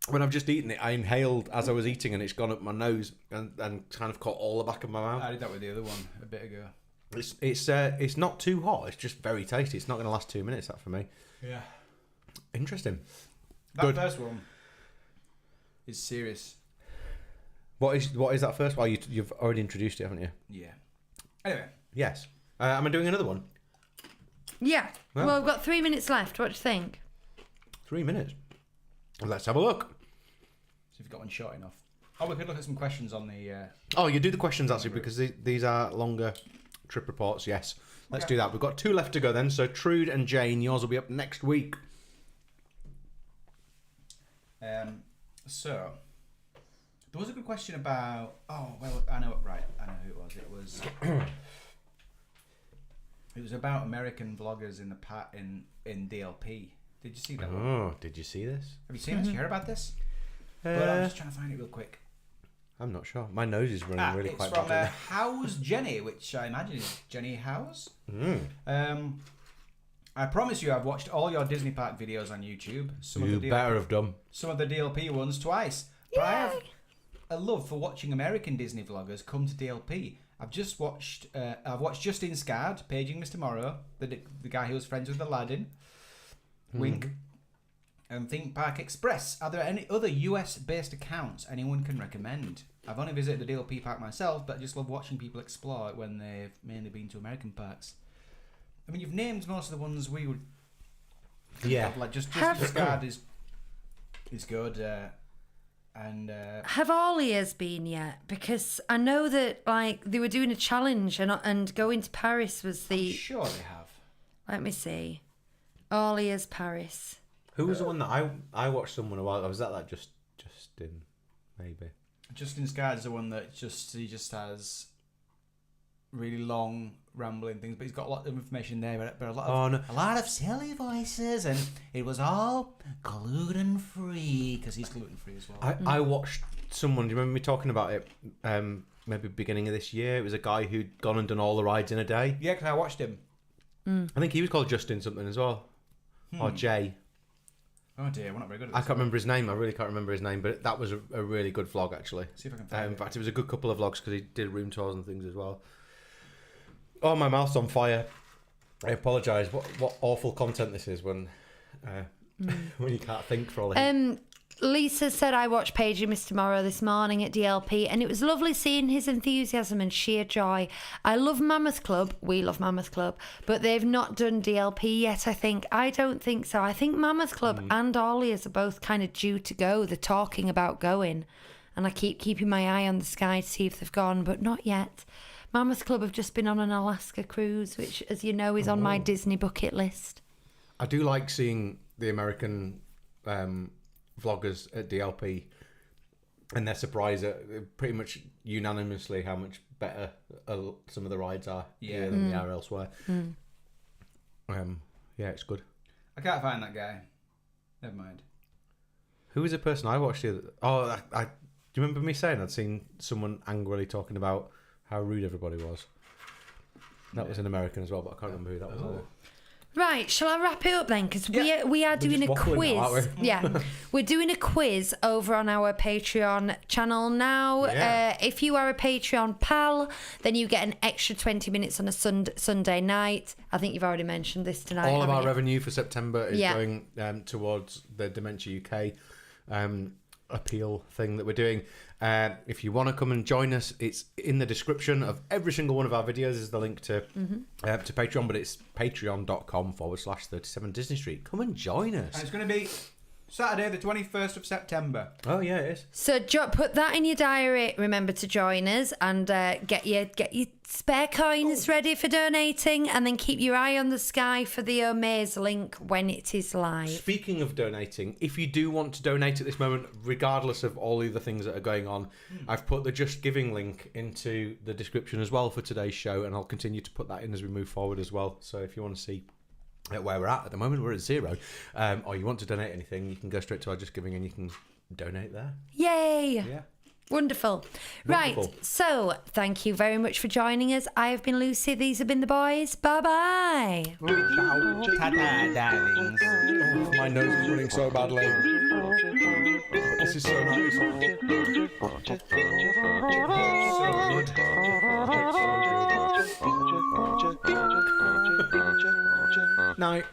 [SPEAKER 2] when I've just eaten it, I inhaled as I was eating and it's gone up my nose and kind of caught all the back of my mouth.
[SPEAKER 4] I did that with the other one a bit ago.
[SPEAKER 2] It's not too hot. It's just very tasty. It's not going to last 2 minutes, that for me.
[SPEAKER 4] Yeah.
[SPEAKER 2] Interesting.
[SPEAKER 4] That
[SPEAKER 2] Good.
[SPEAKER 4] first one is serious.
[SPEAKER 2] What is that first? Well, you've already introduced it, haven't you?
[SPEAKER 4] Yeah. Anyway.
[SPEAKER 2] Yes. Am I doing another one?
[SPEAKER 3] Yeah. Well, we've got 3 minutes left. What do you think?
[SPEAKER 2] 3 minutes. Let's have a look.
[SPEAKER 4] So if you've got one short enough. Oh, we could look at some questions on the...
[SPEAKER 2] Oh, you do the questions actually because these are longer trip reports. Yes. Let's do that. We've got 2 left to go then. So Trude and Jane, yours will be up next week.
[SPEAKER 4] So, there was a good question about... Oh, well, I know who it was. It was... It was about American vloggers in DLP. Did you see that one?
[SPEAKER 2] Oh, did you see this?
[SPEAKER 4] Have you seen this? You heard about this? But I'm just trying to find it real quick.
[SPEAKER 2] I'm not sure. My nose is running really
[SPEAKER 4] it's
[SPEAKER 2] quite
[SPEAKER 4] from
[SPEAKER 2] badly.
[SPEAKER 4] How's Jenny, which I imagine is Jenny Howes.
[SPEAKER 2] Mm.
[SPEAKER 4] I promise you, I've watched all your Disney Park videos on YouTube.
[SPEAKER 2] You better have done.
[SPEAKER 4] Some of the DLP ones twice. But I have a love for watching American Disney vloggers come to DLP. I've watched Justin Scard, Paging Mr. Morrow, the guy who was friends with Aladdin. Wink. And Think Park Express. Are there any other US-based accounts anyone can recommend? I've only visited the DLP park myself, but I just love watching people explore it when they've mainly been to American parks. I mean, you've named most of the ones we would...
[SPEAKER 2] Yeah.
[SPEAKER 4] Like, just Scard is good.
[SPEAKER 3] Have Alyas been yet? Because I know that like they were doing a challenge and going to Paris was the...
[SPEAKER 4] I'm sure they have.
[SPEAKER 3] Let me see. Alyas Paris.
[SPEAKER 2] Who was the one that I watched someone a while? Was that Justin? Maybe.
[SPEAKER 4] Justin Scard is the one that he just has really long rambling things, but he's got a lot of information there, but a lot of silly voices, and it was all gluten free because he's gluten free as well.
[SPEAKER 2] I watched someone. Do you remember me talking about it? Maybe beginning of this year. It was a guy who'd gone and done all the rides in a day.
[SPEAKER 4] Yeah, because I watched him.
[SPEAKER 2] I think he was called Justin something as well, or Jay.
[SPEAKER 4] Oh dear, we're not very good at this.
[SPEAKER 2] I can't remember his name. I really can't remember his name, but that was a really good vlog actually.
[SPEAKER 4] See if I can find
[SPEAKER 2] In
[SPEAKER 4] it.
[SPEAKER 2] fact, it was a good couple of vlogs because he did room tours and things as well. Oh, my mouth's on fire. I apologise. What awful content this is when you can't think for all of
[SPEAKER 3] Lisa said I watched Paige and Mr. Morrow this morning at DLP and it was lovely seeing his enthusiasm and sheer joy. I love Mammoth Club. We love Mammoth Club. But they've not done DLP yet, I think. I don't think so. I think Mammoth Club and Alyas are both kind of due to go. They're talking about going. And I keep keeping my eye on the sky to see if they've gone, but not yet. Mammoth Club have just been on an Alaska cruise, which, as you know, is on my Disney bucket list.
[SPEAKER 2] I do like seeing the American vloggers at DLP and their surprise at pretty much unanimously how much better some of the rides are here than they are elsewhere. Yeah, it's good.
[SPEAKER 4] I can't find that guy. Never mind.
[SPEAKER 2] Who was the person I watched the other... do you remember me saying I'd seen someone angrily talking about how rude everybody was? That was an American as well, but I can't remember who that was either.
[SPEAKER 3] Right, shall I wrap it up then? Because we are doing a quiz.
[SPEAKER 2] Now, aren't we?
[SPEAKER 3] Yeah, we're doing a quiz over on our Patreon channel now.
[SPEAKER 2] Yeah.
[SPEAKER 3] If you are a Patreon pal, then you get an extra 20 minutes on a Sunday night. I think you've already mentioned this tonight.
[SPEAKER 2] All of our
[SPEAKER 3] haven't you?
[SPEAKER 2] revenue for September is going towards the Dementia UK appeal thing that we're doing. If you want to come and join us, it's in the description of every single one of our videos is the link to Patreon, but it's patreon.com/37 Disney Street. Come and join us.
[SPEAKER 4] And it's going to be Saturday the 21st of September.
[SPEAKER 2] Oh yeah, it is.
[SPEAKER 3] So put that in your diary. Remember to join us and get your spare coins ready for donating, and then keep your eye on the sky for the Omaze link when it is live.
[SPEAKER 2] Speaking of donating, if you do want to donate at this moment, regardless of all the other things that are going on, I've put the Just Giving link into the description as well for today's show, and I'll continue to put that in as we move forward as well. So if you want to see where we're at the moment, we're at 0, or you want to donate anything, you can go straight to our Just Giving and you can donate there.
[SPEAKER 3] Yay!
[SPEAKER 2] Yeah.
[SPEAKER 3] Wonderful.
[SPEAKER 2] Wonderful.
[SPEAKER 3] Right, so thank you very much for joining us. I have been Lucy. These have been the boys. Bye-bye.
[SPEAKER 4] Ta-da, darlings.
[SPEAKER 2] Oh, my nose is running so badly. This is so nice. So good. Night.